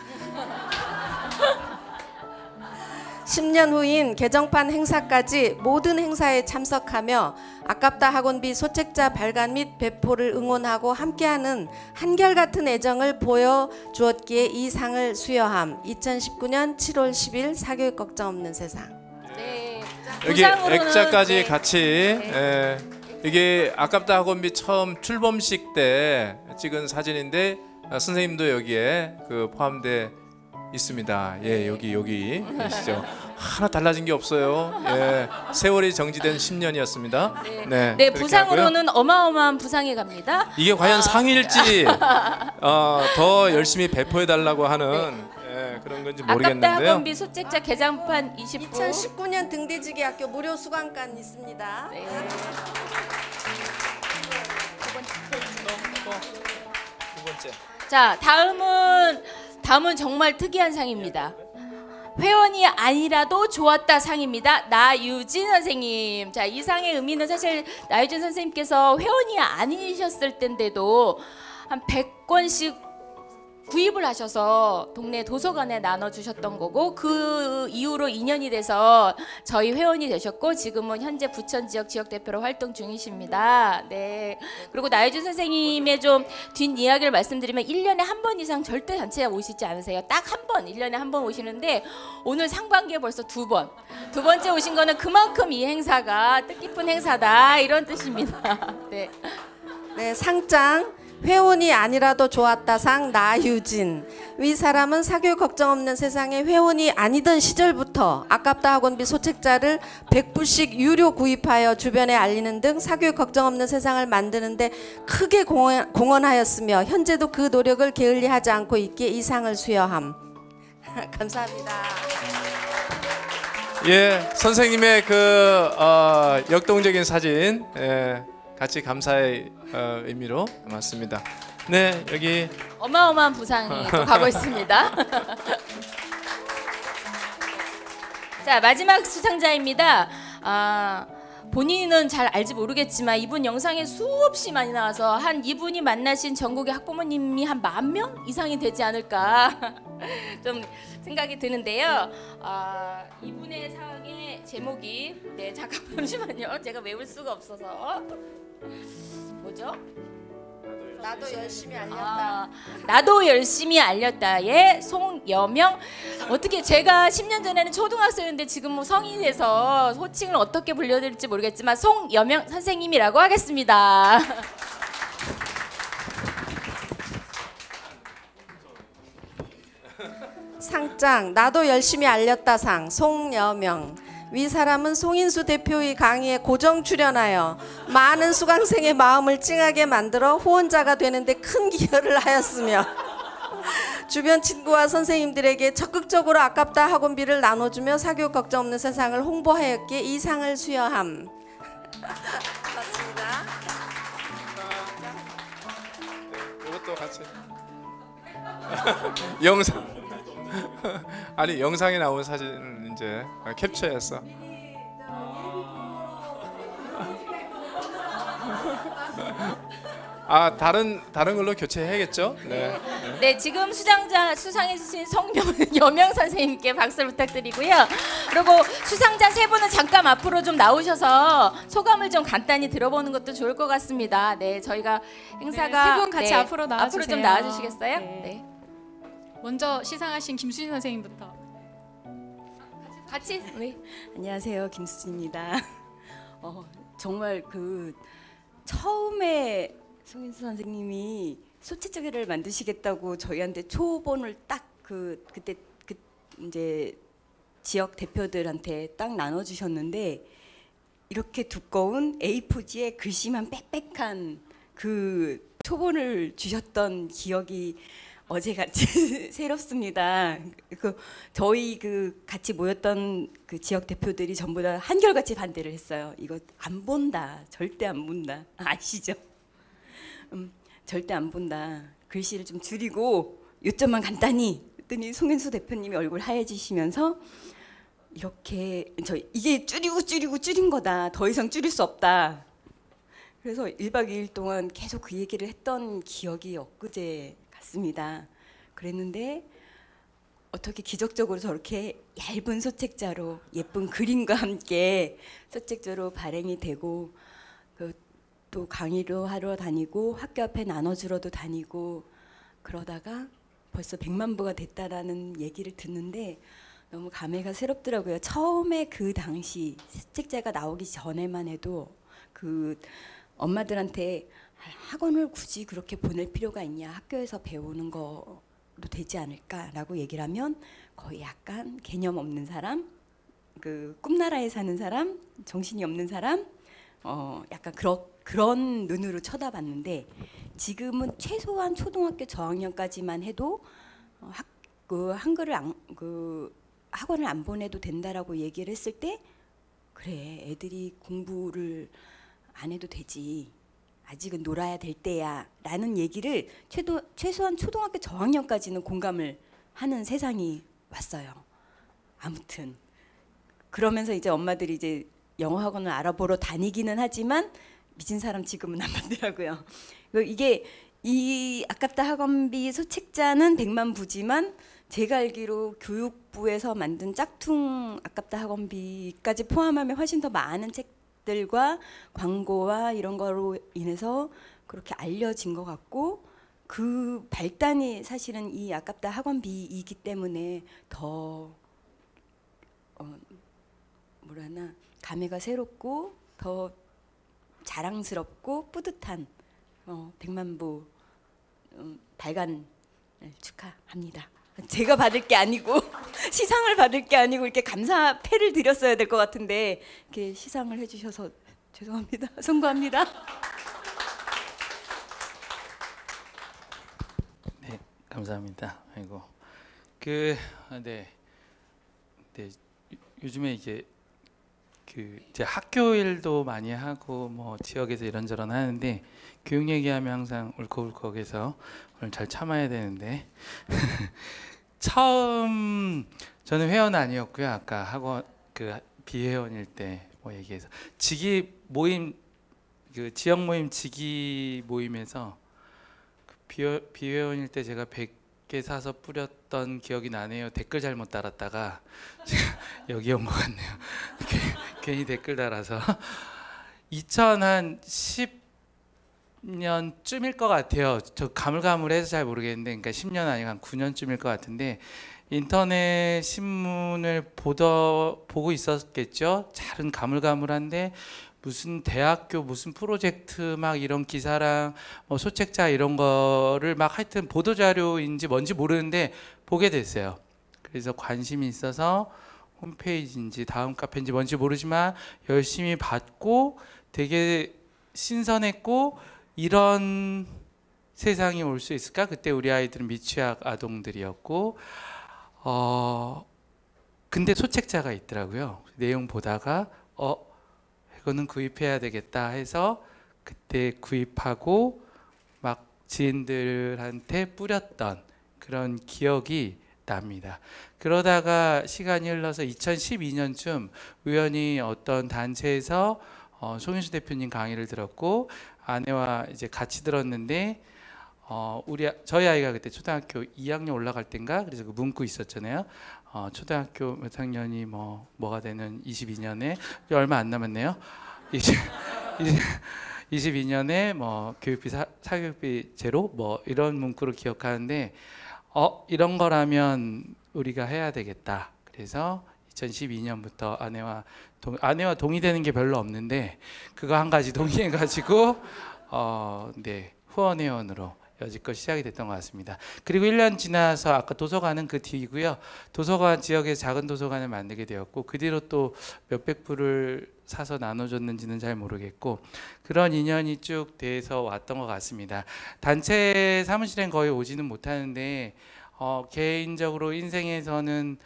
10년 후인 개정판 행사까지 모든 행사에 참석하며 아깝다 학원비 소책자 발간 및 배포를 응원하고 함께하는 한결같은 애정을 보여주었기에 이 상을 수여함. 2019년 7월 10일 사교육 걱정 없는 세상. 네. 여기 부상으로는, 액자까지 네. 같이 이게 아깝다 학원비 처음 출범식 때 찍은 사진인데 선생님도 여기에 그 포함돼 있습니다. 예, 여기 계시죠. 하나 달라진 게 없어요. 예, 세월이 정지된 10년이었습니다. 네, 그렇게 부상으로는 어마어마한 부상이 갑니다. 이게 과연 상일지 더 열심히 배포해 달라고 하는 예, 그런 건지 아깝다 모르겠는데요. 학원비 소책자 개장판 20부. 2019년 등대지기 학교 무료 수강관 있습니다. 네. 두 번째. 자, 다음은 정말 특이한 상입니다. 회원이 아니라도 좋았다 상입니다. 나유진 선생님. 자, 이 상의 의미는 사실 나유진 선생님께서 회원이 아니셨을 때인데도 한 100권씩 구입을 하셔서 동네 도서관에 나눠주셨던 거고, 그 이후로 인연이 돼서 저희 회원이 되셨고, 지금은 현재 부천 지역 대표로 활동 중이십니다. 네. 그리고 나유진 선생님의 좀 뒷이야기를 말씀드리면 1년에 한 번 이상 절대 단체에 오시지 않으세요. 딱 한 번, 1년에 한 번 오시는데 오늘 상반기에 벌써 2번. 두 번째 오신 거는 그만큼 이 행사가 뜻깊은 행사다 이런 뜻입니다. 네. 네, 상장 회원이 아니라도 좋았다 상 나유진. 위 사람은 사교육 걱정 없는 세상에 회원이 아니던 시절부터 아깝다 학원비 소책자를 100부씩 유료 구입하여 주변에 알리는 등 사교육 걱정 없는 세상을 만드는데 크게 공헌하였으며 현재도 그 노력을 게을리하지 않고 있기에 이 상을 수여함. 감사합니다. 예, 선생님의 그 역동적인 사진 같이 감사의 의미로 맞습니다. 네, 여기 어마어마한 부상이 또 가고 있습니다. 자, 마지막 수상자입니다. 본인은 잘 알지 모르겠지만 이분 영상에 수없이 많이 나와서 한 이분이 만나신 전국의 학부모님이 한 10,000명 이상이 되지 않을까 좀 생각이 드는데요. 이분의 상의 제목이 잠시만요. 제가 외울 수가 없어서 뭐죠? 나도 열심히 알렸다. 나도 열심히 알렸다의 송여명. 어떻게 제가 10년 전에는 초등학생인데 지금 뭐 성인이 돼서 호칭을 어떻게 불려드릴지 모르겠지만 송여명 선생님이라고 하겠습니다. 상장 나도 열심히 알렸다 상 송여명. 위 사람은 송인수 대표의 강의에 고정 출연하여 많은 수강생의 마음을 찡하게 만들어 후원자가 되는데 큰 기여를 하였으며 주변 친구와 선생님들에게 적극적으로 아깝다 학원비를 나눠주며 사교육 걱정 없는 세상을 홍보하였기에 이 상을 수여함. 고맙습니다. 이것도 같이 영상 아니 영상에 나온 사진을 이제 캡처해서 다른 걸로 교체해야겠죠? 네. 네, 지금 수상해주신 송여명 선생님께 박수를 부탁드리고요. 그리고 수상자 3분은 잠깐 앞으로 좀 나오셔서 소감을 좀 간단히 들어보는 것도 좋을 것 같습니다. 네, 저희가 행사가 세 분 같이 앞으로 나와주세요. 앞으로 좀 나와주시겠어요? 네. 네. 먼저 시상하신 김수진 선생님부터. 같이. 네. 안녕하세요, 김수진입니다. 정말 그 처음에 송인수 선생님이 소책자를 만드시겠다고 저희한테 초본을 딱 그때 이제 지역 대표들한테 딱 나눠주셨는데 이렇게 두꺼운 A4지에 글씨만 빽빽한 그 초본을 주셨던 기억이 어제같이 새롭습니다. 저희 같이 모였던 그 지역 대표들이 전부 다 한결같이 반대를 했어요. 이거 안 본다, 절대 안 본다. 아시죠? 절대 안 본다. 글씨를 좀 줄이고 요점만 간단히. 했더니 송인수 대표님이 얼굴 하얘지시면서 이렇게 이게 줄인 거다. 더 이상 줄일 수 없다. 그래서 1박 2일 동안 계속 그 얘기를 했던 기억이 엊그제 같습니다. 그랬는데 어떻게 기적적으로 저렇게 얇은 소책자로 예쁜 그림과 함께 소책자로 발행이 되고 또 강의로 하러 다니고 학교 앞에 나눠주러도 다니고 그러다가 벌써 100만 부가 됐다라는 얘기를 듣는데 너무 감회가 새롭더라고요. 처음에 그 당시 소책자가 나오기 전에만 해도 그 엄마들한테 학원을 굳이 그렇게 보낼 필요가 있냐, 학교에서 배우는 거로 되지 않을까라고 얘기를 하면 거의 약간 개념 없는 사람, 그 꿈나라에 사는 사람, 정신이 없는 사람, 약간 그런 눈으로 쳐다봤는데 지금은 최소한 초등학교 저학년까지만 해도 학원을 안 보내도 된다라고 얘기를 했을 때 그래, 애들이 공부를 안 해도 되지, 아직은 놀아야 될 때야 라는 얘기를 최소한 초등학교 저학년까지는 공감을 하는 세상이 왔어요. 아무튼 그러면서 이제 엄마들이 이제 영어 학원을 알아보러 다니기는 하지만 미친 사람 취급은 안 받더라고요. 이게 이 아깝다 학원비 소책자는 100만 부지만 제가 알기로 교육부에서 만든 짝퉁 아깝다 학원비까지 포함하면 훨씬 더 많은 책들과 광고와 이런 거로 인해서 그렇게 알려진 것 같고, 그 발단이 사실은 이 아깝다 학원비이기 때문에 더 뭐라나 감회가 새롭고 더 자랑스럽고 뿌듯한 100만 부 발간을 축하합니다. 제가 받을 게 아니고 시상을 받을 게 아니고 이렇게 감사패를 드렸어야 될 것 같은데 이렇게 시상을 해주셔서 죄송합니다. 송구합니다. 네, 감사합니다. 아이고 네, 요즘에 이게 제 학교 일도 많이 하고 뭐 지역에서 이런저런 하는데 교육 얘기하면 항상 울컥울컥해서 오늘 잘 참아야 되는데 처음 저는 회원 아니었고요. 아까 학원 비회원일 때 뭐 얘기해서 직위 모임 지역 모임 직위 모임에서 비회원일 때 제가 100개 사서 뿌렸던 기억이 나네요. 댓글 잘못 달았다가 여기 온 것 같네요. 괜히 댓글 달아서 2010년쯤일 것 같아요. 저 가물가물해서 잘 모르겠는데, 그러니까 10년 아니고 한 9년쯤일 것 같은데 인터넷 신문을 보고 있었겠죠. 잘은 가물가물한데 무슨 대학교 무슨 프로젝트 막 이런 기사랑 뭐 소책자 이런 거를 막 하여튼 보도자료인지 뭔지 모르는데 보게 됐어요. 그래서 관심이 있어서 홈페이지인지 다음 카페인지 뭔지 모르지만 열심히 봤고 되게 신선했고, 이런 세상이 올 수 있을까? 그때 우리 아이들은 미취학 아동들이었고 근데 소책자가 있더라고요. 내용 보다가 이거는 구입해야 되겠다 해서 그때 구입하고 막 지인들한테 뿌렸던 그런 기억이 납니다. 그러다가 시간이 흘러서 2012년쯤 우연히 어떤 단체에서 송윤수 대표님 강의를 들었고 아내와 이제 같이 들었는데 저희 아이가 그때 초등학교 2학년 올라갈 때인가 그래서 그 문구 있었잖아요. 초등학교 몇 학년이 뭐가 되는 22년에 얼마 안 남았네요. 22년에 뭐 교육비 사교육비 제로 뭐 이런 문구를 기억하는데 이런 거라면 우리가 해야 되겠다. 그래서 2012년부터 아내와 동의되는 게 별로 없는데 그거 한 가지 동의해가지고 네, 후원 회원으로 여지껏 시작이 됐던 것 같습니다. 그리고 1년 지나서 아까 도서관은 그 뒤고요. 도서관 지역에 작은 도서관을 만들게 되었고 그 뒤로 또 몇백 부를 사서 나눠줬는지는 잘 모르겠고 그런 인연이 쭉 돼서 왔던 것 같습니다. 단체 사무실엔 거의 오지는 못하는데 개인적으로 인생에서는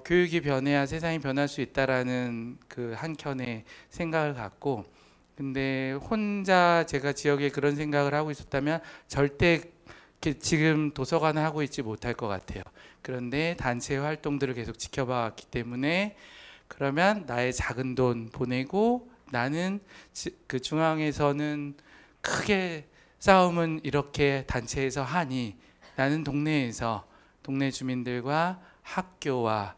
교육이 변해야 세상이 변할 수 있다라는 그 한켠의 생각을 갖고, 근데 혼자 제가 지역에 그런 생각을 하고 있었다면 절대 지금 도서관을 하고 있지 못할 것 같아요. 그런데 단체 활동들을 계속 지켜봐 왔기 때문에 그러면 나의 작은 돈 보내고 나는 그 중앙에서는 크게 싸움은 이렇게 단체에서 하니 나는 동네에서 동네 주민들과 학교와를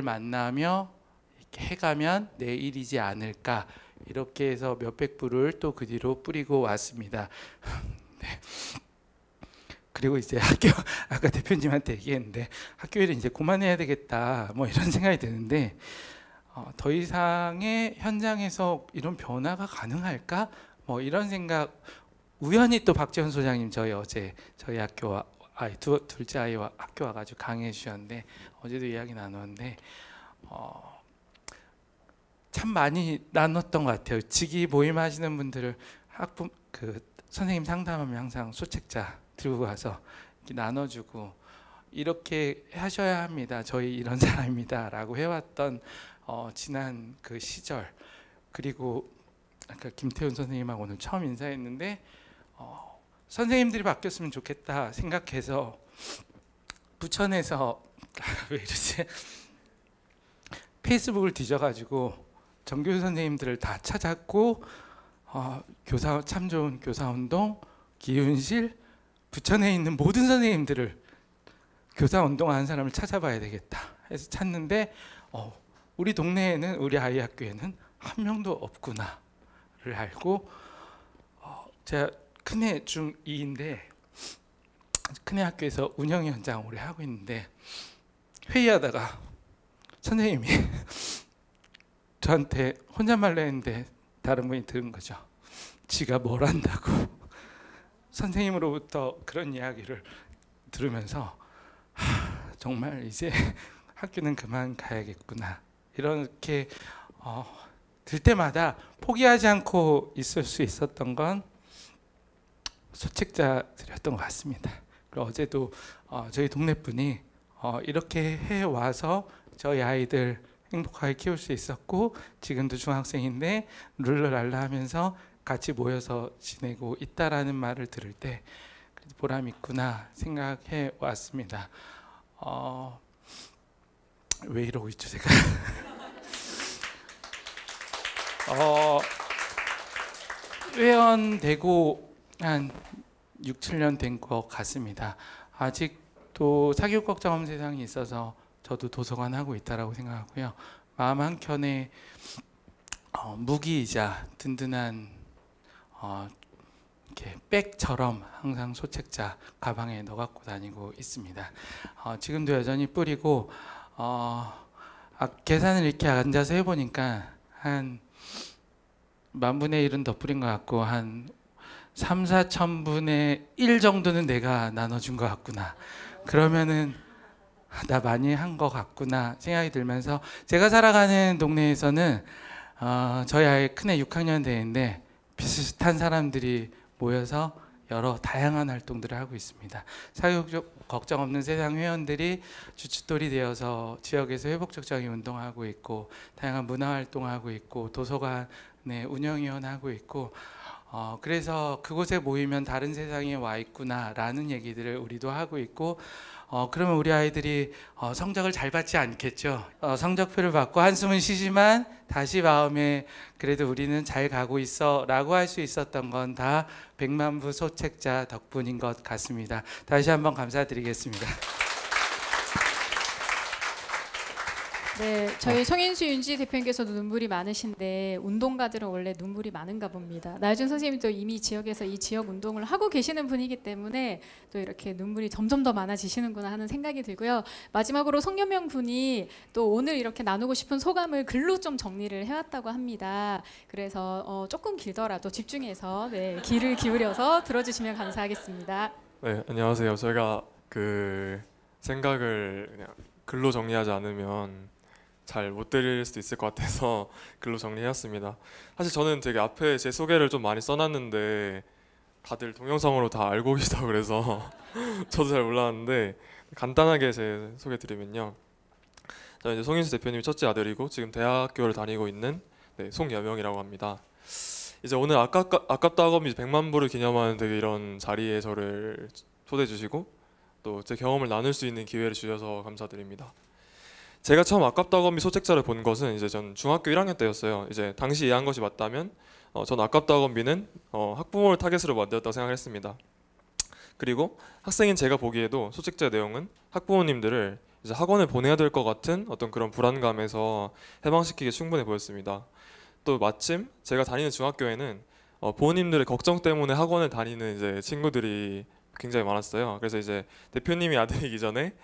만나며 이렇게 해가면 내 일이지 않을까, 이렇게 해서 몇백 부를 또 그 뒤로 뿌리고 왔습니다. 네. 그리고 이제 아까 대표님한테 얘기했는데 학교 일은 이제 그만해야 되겠다 뭐 이런 생각이 드는데 더 이상의 현장에서 이런 변화가 가능할까? 뭐 이런 생각. 우연히 또 박지원 소장님 어제 저희 학교 둘째 아이와 학교 와가지고 강의해 주셨는데 어제도 이야기 나눴는데 참 많이 나눴던 것 같아요. 직위 모임하시는 분들을 선생님 상담하면 항상 소책자 들고 가서 이렇게 나눠주고 이렇게 하셔야 합니다. 저희 이런 사람입니다라고 해왔던 지난 그 시절. 그리고 아까 김태훈 선생님하고 오늘 처음 인사했는데 선생님들이 바뀌었으면 좋겠다 생각해서 부천에서 왜 이러지? 페이스북을 뒤져가지고 정교수 선생님들을 다 찾았고 참 좋은 교사운동, 기윤실, 부천에 있는 모든 선생님들을 교사운동하는 사람을 찾아봐야 되겠다 해서 찾는데 우리 동네에는 우리 아이 학교에는 한 명도 없구나를 알고 제가 큰애 중2인데 큰애 학교에서 운영위원장 오래 하고 있는데 회의하다가 선생님이 저한테 혼잣말로 했는데 다른 분이 들은 거죠. 지가 뭘 안다고. 선생님으로부터 그런 이야기를 들으면서 정말 이제 학교는 그만 가야겠구나. 이렇게 들 때마다 포기하지 않고 있을 수 있었던 건 소책자들이었던 것 같습니다. 그리고 어제도 저희 동네 분이 이렇게 해와서 저희 아이들 행복하게 키울 수 있었고 지금도 중학생인데 룰루랄라 하면서 같이 모여서 지내고 있다라는 말을 들을 때 보람 있구나 생각해 왔습니다. 왜 이러고 있죠 제가? 회원되고 한 6, 7년 된 것 같습니다. 아직도 사교육 걱정 없는 세상이 있어서 저도 도서관 하고 있다라고 생각하고요. 마음 한켠에 무기이자 든든한 이렇게 백처럼 항상 소책자 가방에 넣어 갖고 다니고 있습니다. 지금도 여전히 뿌리고 계산을 이렇게 앉아서 해보니까 한 10,000분의 1은 더 뿌린 것 같고 한 3,4천분의 1 정도는 내가 나눠준 것 같구나. 그러면은 나 많이 한 것 같구나 생각이 들면서 제가 살아가는 동네에서는 저희 아이 큰애 6학년 되는데 비슷한 사람들이 모여서 여러 다양한 활동들을 하고 있습니다. 사교육 걱정 없는 세상 회원들이 주춧돌이 되어서 지역에서 회복적장애 운동하고 있고 다양한 문화활동하고 있고 도서관에 운영위원 하고 있고 그래서 그곳에 모이면 다른 세상에 와 있구나라는 얘기들을 우리도 하고 있고 그러면 우리 아이들이 성적을 잘 받지 않겠죠. 성적표를 받고 한숨은 쉬지만 다시 마음에 그래도 우리는 잘 가고 있어 라고 할 수 있었던 건 다 100만부 소책자 덕분인 것 같습니다. 다시 한번 감사드리겠습니다. 네, 저희 송인수 윤지 대표님께서도 눈물이 많으신데 운동가들은 원래 눈물이 많은가 봅니다. 나혜준 선생님도 이미 지역에서 이 지역 운동을 하고 계시는 분이기 때문에 또 이렇게 눈물이 점점 더 많아지시는구나 하는 생각이 들고요. 마지막으로 송여명 분이 또 오늘 이렇게 나누고 싶은 소감을 글로 좀 정리를 해왔다고 합니다. 그래서 조금 길더라도 집중해서 귀를 기울여서 들어주시면 감사하겠습니다. 네, 안녕하세요. 저희가 그 생각을 그냥 글로 정리하지 않으면 잘 못 드릴 수도 있을 것 같아서 글로 정리해왔습니다. 사실 저는 되게 앞에 제 소개를 좀 많이 써놨는데 다들 동영상으로 다 알고 계시다고 그래서 저도 잘 몰랐는데 간단하게 제 소개 드리면요. 저는 이제 송인수 대표님이 첫째 아들이고 지금 대학교를 다니고 있는 송여명이라고 합니다. 이제 오늘 아깝다 학원비 100만 부를 기념하는 되게 이런 자리에 저를 초대해 주시고 또 제 경험을 나눌 수 있는 기회를 주셔서 감사드립니다. 제가 처음 아깝다 학원비 소책자를 본 것은 이제 전 중학교 1학년 때였어요. 이제 당시 이해한 것이 맞다면 전 아깝다 학원비는 학부모를 타겟으로 만들었다고 생각했습니다. 그리고 학생인 제가 보기에도 소책자 내용은 학부모님들을 이제 학원을 보내야 될 것 같은 어떤 그런 불안감에서 해방시키기 충분해 보였습니다. 또 마침 제가 다니는 중학교에는 부모님들의 걱정 때문에 학원을 다니는 이제 친구들이 굉장히 많았어요. 그래서 이제 대표님이 아들이기 전에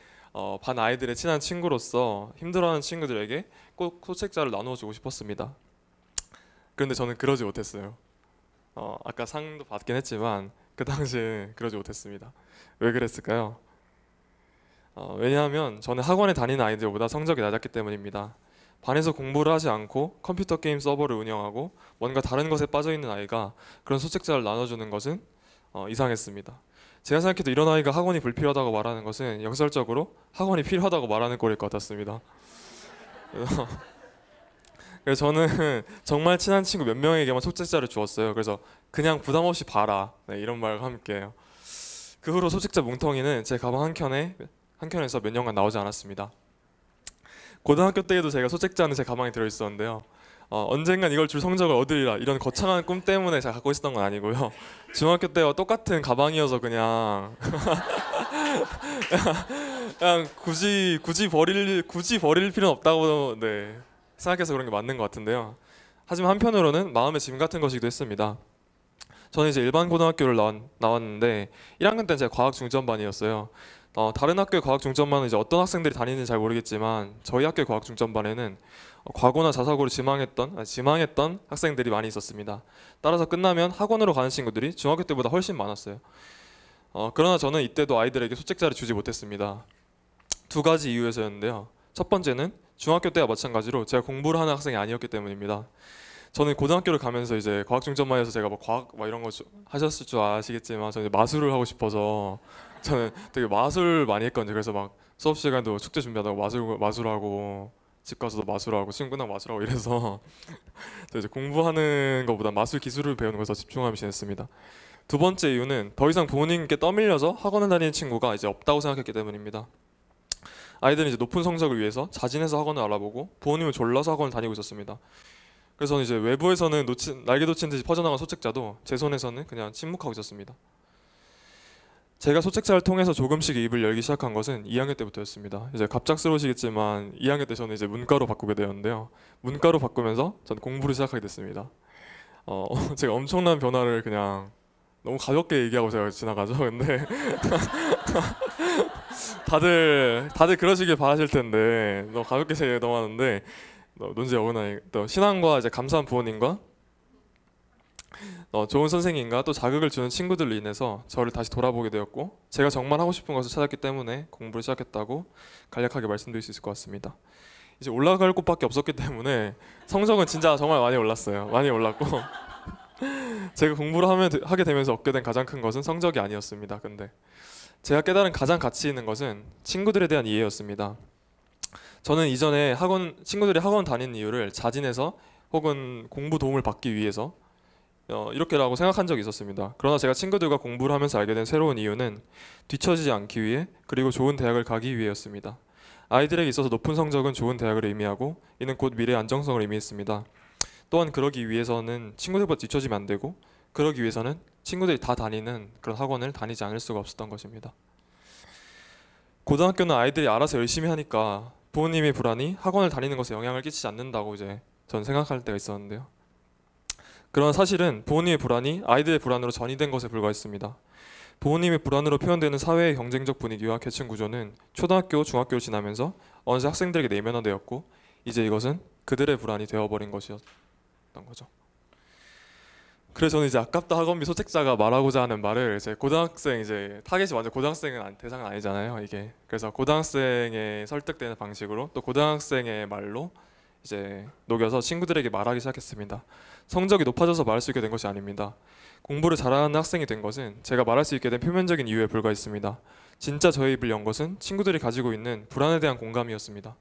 반 아이들의 친한 친구로서 힘들어하는 친구들에게 꼭 소책자를 나누어주고 싶었습니다. 그런데 저는 그러지 못했어요. 아까 상도 받긴 했지만 그 당시에 그러지 못했습니다. 왜 그랬을까요? 왜냐하면 저는 학원에 다니는 아이들보다 성적이 낮았기 때문입니다. 반에서 공부를 하지 않고 컴퓨터 게임 서버를 운영하고 뭔가 다른 것에 빠져있는 아이가 그런 소책자를 나눠주는 것은 이상했습니다. 제가 생각해도 이런 아이가 학원이 불필요하다고 말하는 것은 역설적으로 학원이 필요하다고 말하는 꼴일 것 같았습니다. 그래서 저는 정말 친한 친구 몇 명에게만 소책자를 주었어요. 그래서 그냥 부담 없이 봐라, 네, 이런 말과 함께요. 그 후로 소책자 뭉텅이는 제 가방 한켠에서 몇 년간 나오지 않았습니다. 고등학교 때에도 제가 소책자는 제 가방에 들어있었는데요. 언젠간 이걸 줄 성적을 얻으리라 이런 거창한 꿈 때문에 제가 갖고 있었던 건 아니고요. 중학교 때와 똑같은 가방이어서 그냥 굳이 버릴 필요는 없다고 네, 생각해서 그런 게 맞는 것 같은데요. 하지만 한편으로는 마음의 짐 같은 것이기도 했습니다. 저는 이제 일반 고등학교를 나왔는데 1학년 때는 제가 과학 중점반이었어요. 다른 학교의 과학 중점반은 이제 어떤 학생들이 다니는지 잘 모르겠지만 저희 학교의 과학 중점반에는 과거나 자사고를 지망했던 학생들이 많이 있었습니다. 따라서 끝나면 학원으로 가는 친구들이 중학교 때보다 훨씬 많았어요. 그러나 저는 이때도 아이들에게 소책자를 주지 못했습니다. 두 가지 이유에서였는데요. 첫 번째는 중학교 때와 마찬가지로 제가 공부를 하는 학생이 아니었기 때문입니다. 저는 고등학교를 가면서 이제 과학 중점반에서 제가 뭐 과학 이런 거 하셨을 줄 아시겠지만 저는 마술을 하고 싶어서 저는 되게 마술 많이 했거든요. 그래서 막 수업 시간도 숙제 준비하다가 마술하고 집 가서도 마술하고 친구 끝나고 마술하고 이래서 이제 공부하는 것보다 마술 기술을 배우는 것에 더 집중하며 지냈습니다. 두 번째 이유는 더 이상 부모님께 떠밀려서 학원을 다니는 친구가 이제 없다고 생각했기 때문입니다. 아이들은 이제 높은 성적을 위해서 자진해서 학원을 알아보고 부모님을 졸라서 학원을 다니고 있었습니다. 그래서 저는 이제 외부에서는 날개 돋친 듯이 퍼져나간 소책자도 제 손에서는 그냥 침묵하고 있었습니다. 제가 소책자를 통해서 조금씩 입을 열기 시작한 것은 2학년 때부터였습니다. 이제 갑작스러우시겠지만 2학년 때 저는 이제 문과로 바꾸게 되었는데요. 문과로 바꾸면서 저는 공부를 시작하게 됐습니다. 제가 엄청난 변화를 그냥 너무 가볍게 얘기하고 제가 지나가죠. 근데 다들 그러시길 바라실 텐데 너무 가볍게 넘어가는데 논지 어긋나니 또 신앙과 이제 감사한 부모님과 좋은 선생님과 또 자극을 주는 친구들로 인해서 저를 다시 돌아보게 되었고 제가 정말 하고 싶은 것을 찾았기 때문에 공부를 시작했다고 간략하게 말씀드릴 수 있을 것 같습니다. 이제 올라갈 곳밖에 없었기 때문에 성적은 진짜 정말 많이 올랐어요. 많이 올랐고 제가 공부를 하게 되면서 얻게 된 가장 큰 것은 성적이 아니었습니다. 근데 제가 깨달은 가장 가치 있는 것은 친구들에 대한 이해였습니다. 저는 이전에 친구들이 학원 다니는 이유를 자진해서 혹은 공부 도움을 받기 위해서 이렇게라고 생각한 적이 있었습니다. 그러나 제가 친구들과 공부를 하면서 알게 된 새로운 이유는 뒤처지지 않기 위해 그리고 좋은 대학을 가기 위해였습니다. 아이들에게 있어서 높은 성적은 좋은 대학을 의미하고 이는 곧 미래의 안정성을 의미했습니다. 또한 그러기 위해서는 친구들보다 뒤처지면 안 되고 그러기 위해서는 친구들이 다 다니는 그런 학원을 다니지 않을 수가 없었던 것입니다. 고등학교는 아이들이 알아서 열심히 하니까 부모님의 불안이 학원을 다니는 것에 영향을 끼치지 않는다고 이제 전 생각할 때가 있었는데요. 그러나 사실은 부모님의 불안이 아이들의 불안으로 전이된 것에 불과했습니다. 부모님의 불안으로 표현되는 사회의 경쟁적 분위기와 계층 구조는 초등학교, 중학교를 지나면서 어느새 학생들에게 내면화되었고 이제 이것은 그들의 불안이 되어버린 것이었던 거죠. 그래서 저는 이제 아깝다 학원비 소책자가 말하고자 하는 말을 이제 고등학생 이제 타겟이 완전 고등학생은 대상은 아니잖아요. 이게 그래서 고등학생에 설득되는 방식으로 또 고등학생의 말로 이제 녹여서 친구들에게 말하기 시작했습니다. 성적이 높아져서 말할 수 있게 된 것이 아닙니다. 공부를 잘하는 학생이 된 것은 제가 말할 수 있게 된 표면적인 이유에 불과했습니다. 진짜 저의 입을 연 것은 친구들이 가지고 있는 불안에 대한 공감이었습니다.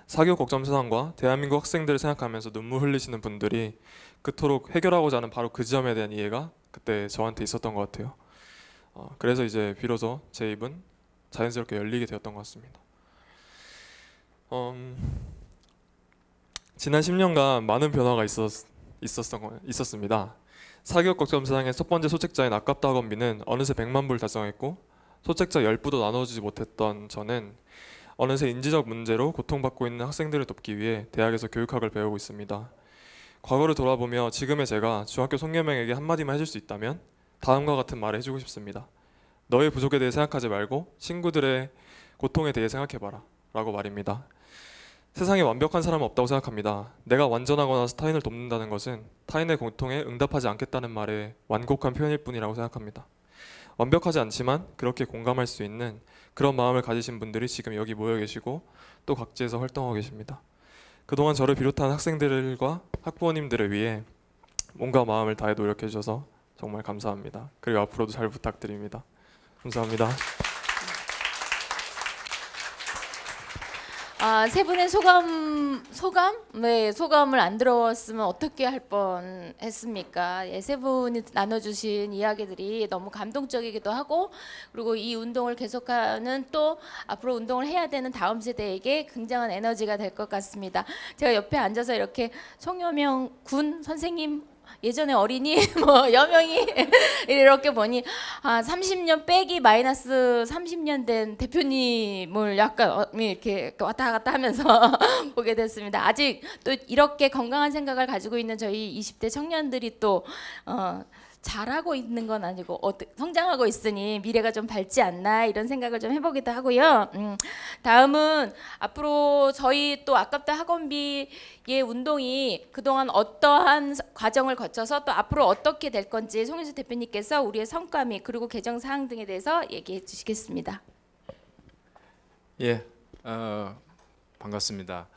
사교육 걱정 세상과 대한민국 학생들을 생각하면서 눈물 흘리시는 분들이 그토록 해결하고자 하는 바로 그 지점에 대한 이해가 그때 저한테 있었던 것 같아요. 그래서 이제 비로소 제 입은 자연스럽게 열리게 되었던 것 같습니다. 지난 10년간 많은 변화가 있었습니다. 사교육 걱정 세상의 첫 번째 소책자인 아깝다 학원비는 어느새 100만 불 달성했고 소책자 10부도 나눠주지 못했던 저는 어느새 인지적 문제로 고통받고 있는 학생들을 돕기 위해 대학에서 교육학을 배우고 있습니다. 과거를 돌아보며 지금의 제가 중학교 송여명에게 한마디만 해줄 수 있다면 다음과 같은 말을 해주고 싶습니다. 너의 부족에 대해 생각하지 말고 친구들의 고통에 대해 생각해봐라 라고 말입니다. 세상에 완벽한 사람은 없다고 생각합니다. 내가 완전하거나 타인을 돕는다는 것은 타인의 고통에 응답하지 않겠다는 말의 완곡한 표현일 뿐이라고 생각합니다. 완벽하지 않지만 그렇게 공감할 수 있는 그런 마음을 가지신 분들이 지금 여기 모여 계시고 또 각지에서 활동하고 계십니다. 그동안 저를 비롯한 학생들과 학부모님들을 위해 몸과 마음을 다해 노력해 주셔서 정말 감사합니다. 그리고 앞으로도 잘 부탁드립니다. 감사합니다. 세 분의 소감을 안 들었으면 어떻게 할 뻔했습니까? 세 분이 나눠주신 이야기들이 너무 감동적이기도 하고, 그리고 이 운동을 계속하는 또 앞으로 운동을 해야 되는 다음 세대에게 굉장한 에너지가 될 것 같습니다. 제가 옆에 앉아서 이렇게 송여명 군 선생님, 예전에 어린이 뭐 여명이 이렇게 보니 30년 빼기 마이너스 30년 된 대표님을 약간 이렇게 왔다 갔다 하면서 보게 됐습니다. 아직 또 이렇게 건강한 생각을 가지고 있는 저희 20대 청년들이 또 잘하고 있는 건 아니고 성장하고 있으니 미래가 좀 밝지 않나 이런 생각을 좀 해보기도 하고요. 다음은 앞으로 저희 또 아깝다 학원비의 운동이 그동안 어떠한 과정을 거쳐서 또 앞으로 어떻게 될 건지 송윤수 대표님께서 우리의 성과 및 그리고 개정 사항 등에 대해서 얘기해 주시겠습니다. 예, 반갑습니다.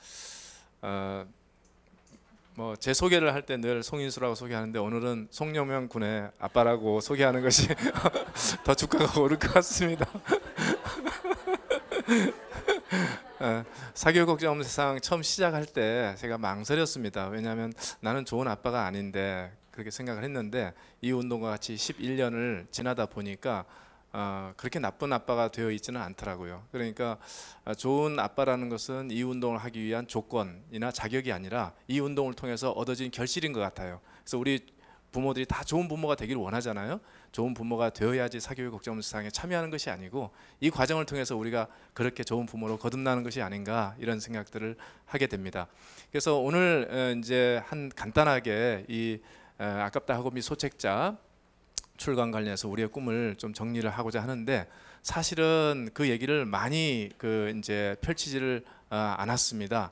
제 소개를 할 때 늘 송인수라고 소개하는데 오늘은 송여명 군의 아빠라고 소개하는 것이 더 주가가 오를 것 같습니다. 사교육 걱정 없는 세상 처음 시작할 때 제가 망설였습니다. 왜냐하면 나는 좋은 아빠가 아닌데 그렇게 생각을 했는데 이 운동과 같이 11년을 지나다 보니까 그렇게 나쁜 아빠가 되어 있지는 않더라고요. 그러니까 좋은 아빠라는 것은 이 운동을 하기 위한 조건이나 자격이 아니라 이 운동을 통해서 얻어진 결실인 것 같아요. 그래서 우리 부모들이 다 좋은 부모가 되기를 원하잖아요. 좋은 부모가 되어야지 사교육 걱정 없는 세상에 참여하는 것이 아니고 이 과정을 통해서 우리가 그렇게 좋은 부모로 거듭나는 것이 아닌가 이런 생각들을 하게 됩니다. 그래서 오늘 이제 간단하게 이 아깝다 학원비 소책자 출간 관련해서 우리의 꿈을 좀 정리를 하고자 하는데, 사실은 그 얘기를 많이 이제 펼치지를 않았습니다.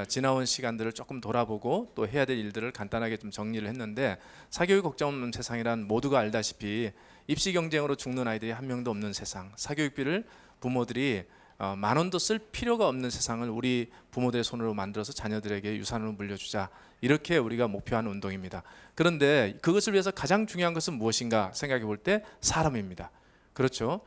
지나온 시간들을 조금 돌아보고 또 해야 될 일들을 간단하게 좀 정리를 했는데, 사교육 걱정 없는 세상이란 모두가 알다시피 입시 경쟁으로 죽는 아이들이 한 명도 없는 세상, 사교육비를 부모들이 10,000원도 쓸 필요가 없는 세상을 우리 부모들의 손으로 만들어서 자녀들에게 유산으로 물려주자, 이렇게 우리가 목표하는 운동입니다. 그런데 그것을 위해서 가장 중요한 것은 무엇인가 생각해 볼 때 사람입니다. 그렇죠?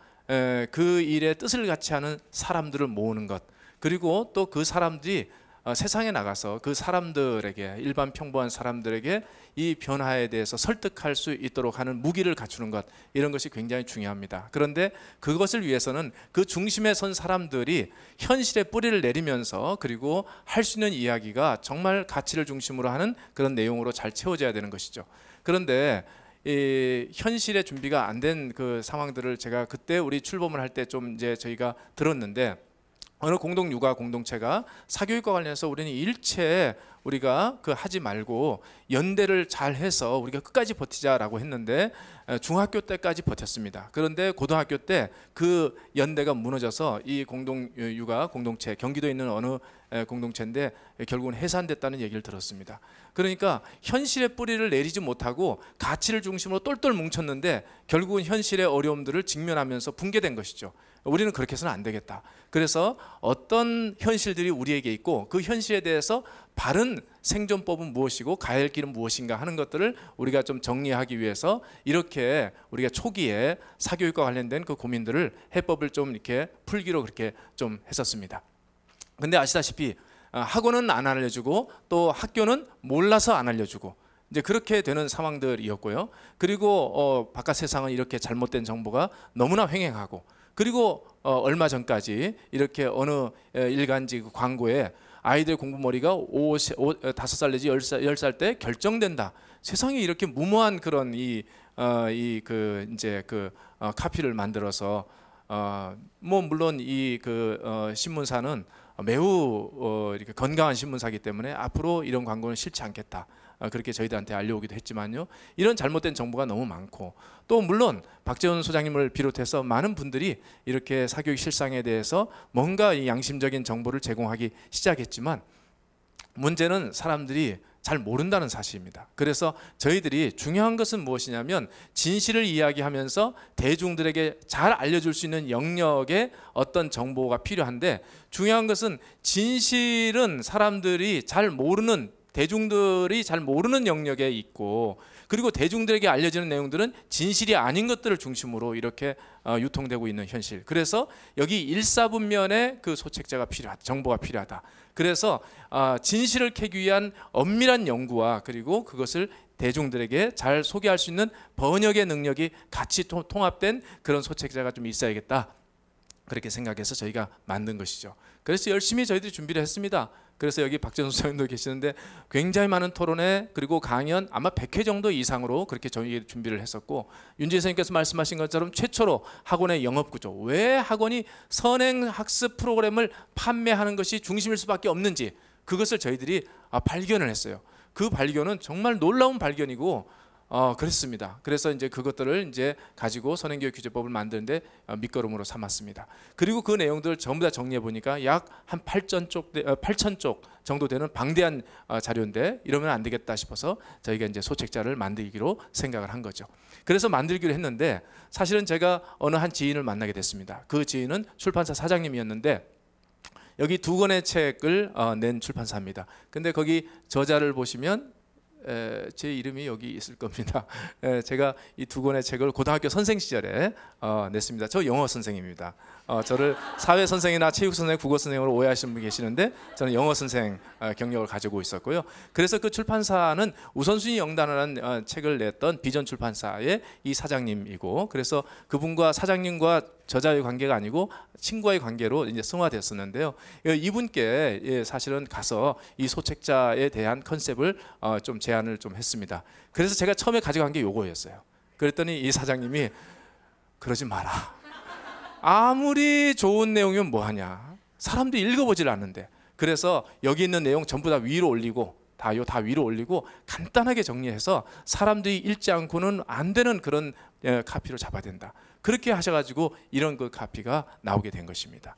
그 일에 뜻을 같이 하는 사람들을 모으는 것, 그리고 또 그 사람들이 세상에 나가서 그 사람들에게, 일반 평범한 사람들에게 이 변화에 대해서 설득할 수 있도록 하는 무기를 갖추는 것, 이런 것이 굉장히 중요합니다. 그런데 그것을 위해서는 그 중심에 선 사람들이 현실에 뿌리를 내리면서 그리고 할 수 있는 이야기가 정말 가치를 중심으로 하는 그런 내용으로 잘 채워져야 되는 것이죠. 그런데 이 현실의 준비가 안 된 그 상황들을 제가 그때 우리 출범을 할 때 좀 이제 저희가 들었는데, 어느 공동 육아 공동체가 사교육과 관련해서 우리는 일체 우리가 하지 말고 연대를 잘 해서 우리가 끝까지 버티자라고 했는데 중학교 때까지 버텼습니다. 그런데 고등학교 때 그 연대가 무너져서 이 공동 육아 공동체, 경기도에 있는 어느 공동체인데 결국은 해산됐다는 얘기를 들었습니다. 그러니까 현실의 뿌리를 내리지 못하고 가치를 중심으로 똘똘 뭉쳤는데 결국은 현실의 어려움들을 직면하면서 붕괴된 것이죠. 우리는 그렇게 해서는 안 되겠다. 그래서 어떤 현실들이 우리에게 있고 그 현실에 대해서 바른 생존법은 무엇이고 가야 할 길은 무엇인가 하는 것들을 우리가 좀 정리하기 위해서 이렇게 우리가 초기에 사교육과 관련된 그 고민들을 해법을 좀 이렇게 풀기로 그렇게 좀 했었습니다. 근데 아시다시피 학원은 안 알려주고 또 학교는 몰라서 안 알려주고 이제 그렇게 되는 상황들이었고요. 그리고 바깥 세상은 이렇게 잘못된 정보가 너무나 횡행하고, 그리고 얼마 전까지 이렇게 어느 일간지 광고에 아이들 공부머리가 5살 내지 10살 때 결정된다. 세상에 이렇게 무모한 그런 카피를 만들어서 물론 이 신문사는 매우 이렇게 건강한 신문사이기 때문에 앞으로 이런 광고는 싫지 않겠다. 그렇게 저희들한테 알려오기도 했지만요. 이런 잘못된 정보가 너무 많고 또 물론 박재원 소장님을 비롯해서 많은 분들이 이렇게 사교육 실상에 대해서 뭔가 이 양심적인 정보를 제공하기 시작했지만 문제는 사람들이 잘 모른다는 사실입니다. 그래서 저희들이 중요한 것은 무엇이냐면 진실을 이야기하면서 대중들에게 잘 알려줄 수 있는 영역의 어떤 정보가 필요한데 중요한 것은 진실은 사람들이 잘 모르는 대중들이 잘 모르는 영역에 있고 그리고 대중들에게 알려지는 내용들은 진실이 아닌 것들을 중심으로 이렇게 유통되고 있는 현실. 그래서 여기 일사분면의 그 소책자가 필요하다. 정보가 필요하다. 그래서 진실을 캐기 위한 엄밀한 연구와 그리고 그것을 대중들에게 잘 소개할 수 있는 번역의 능력이 같이 통합된 그런 소책자가 좀 있어야겠다. 그렇게 생각해서 저희가 만든 것이죠. 그래서 열심히 저희들이 준비를 했습니다. 그래서 여기 박재원 소장님도 계시는데 굉장히 많은 토론회 그리고 강연 아마 100회 정도 이상으로 그렇게 저희 준비를 했었고 윤진 선생님께서 말씀하신 것처럼 최초로 학원의 영업구조 왜 학원이 선행학습 프로그램을 판매하는 것이 중심일 수밖에 없는지 그것을 저희들이 발견을 했어요. 그 발견은 정말 놀라운 발견이고 그랬습니다. 그래서 이제 그것들을 이제 가지고 선행교육규제법을 만드는데 밑거름으로 삼았습니다. 그리고 그 내용들을 전부 다 정리해 보니까 약 한 8,000쪽 정도 되는 방대한 자료인데 이러면 안 되겠다 싶어서 저희가 이제 소책자를 만들기로 생각을 한 거죠. 그래서 만들기로 했는데 사실은 제가 어느 한 지인을 만나게 됐습니다. 그 지인은 출판사 사장님이었는데 여기 2권의 책을 낸 출판사입니다. 근데 거기 저자를 보시면 제 이름이 여기 있을 겁니다. 제가 이 2권의 책을 고등학교 선생 시절에 냈습니다. 저 영어 선생입니다. 저를 사회 선생이나 체육 선생, 국어 선생으로 오해하시는 분이 계시는데 저는 영어 선생 경력을 가지고 있었고요. 그래서 그 출판사는 우선순위 영단이라는 책을 냈던 비전 출판사의 이 사장님이고 그래서 그분과 사장님과 저자의 관계가 아니고 친구와의 관계로 이제 승화됐었는데요. 이분께 사실은 가서 이 소책자에 대한 컨셉을 좀 제안을 좀 했습니다. 그래서 제가 처음에 가져간 게 요거였어요. 그랬더니 이 사장님이 그러지 마라. 아무리 좋은 내용이면 뭐하냐. 사람들이 읽어보질 않는데. 그래서 여기 있는 내용 전부 다 위로 올리고 다 위로 올리고 간단하게 정리해서 사람들이 읽지 않고는 안 되는 그런 카피로 잡아야 된다. 그렇게 하셔가지고 이런 그 카피가 나오게 된 것입니다.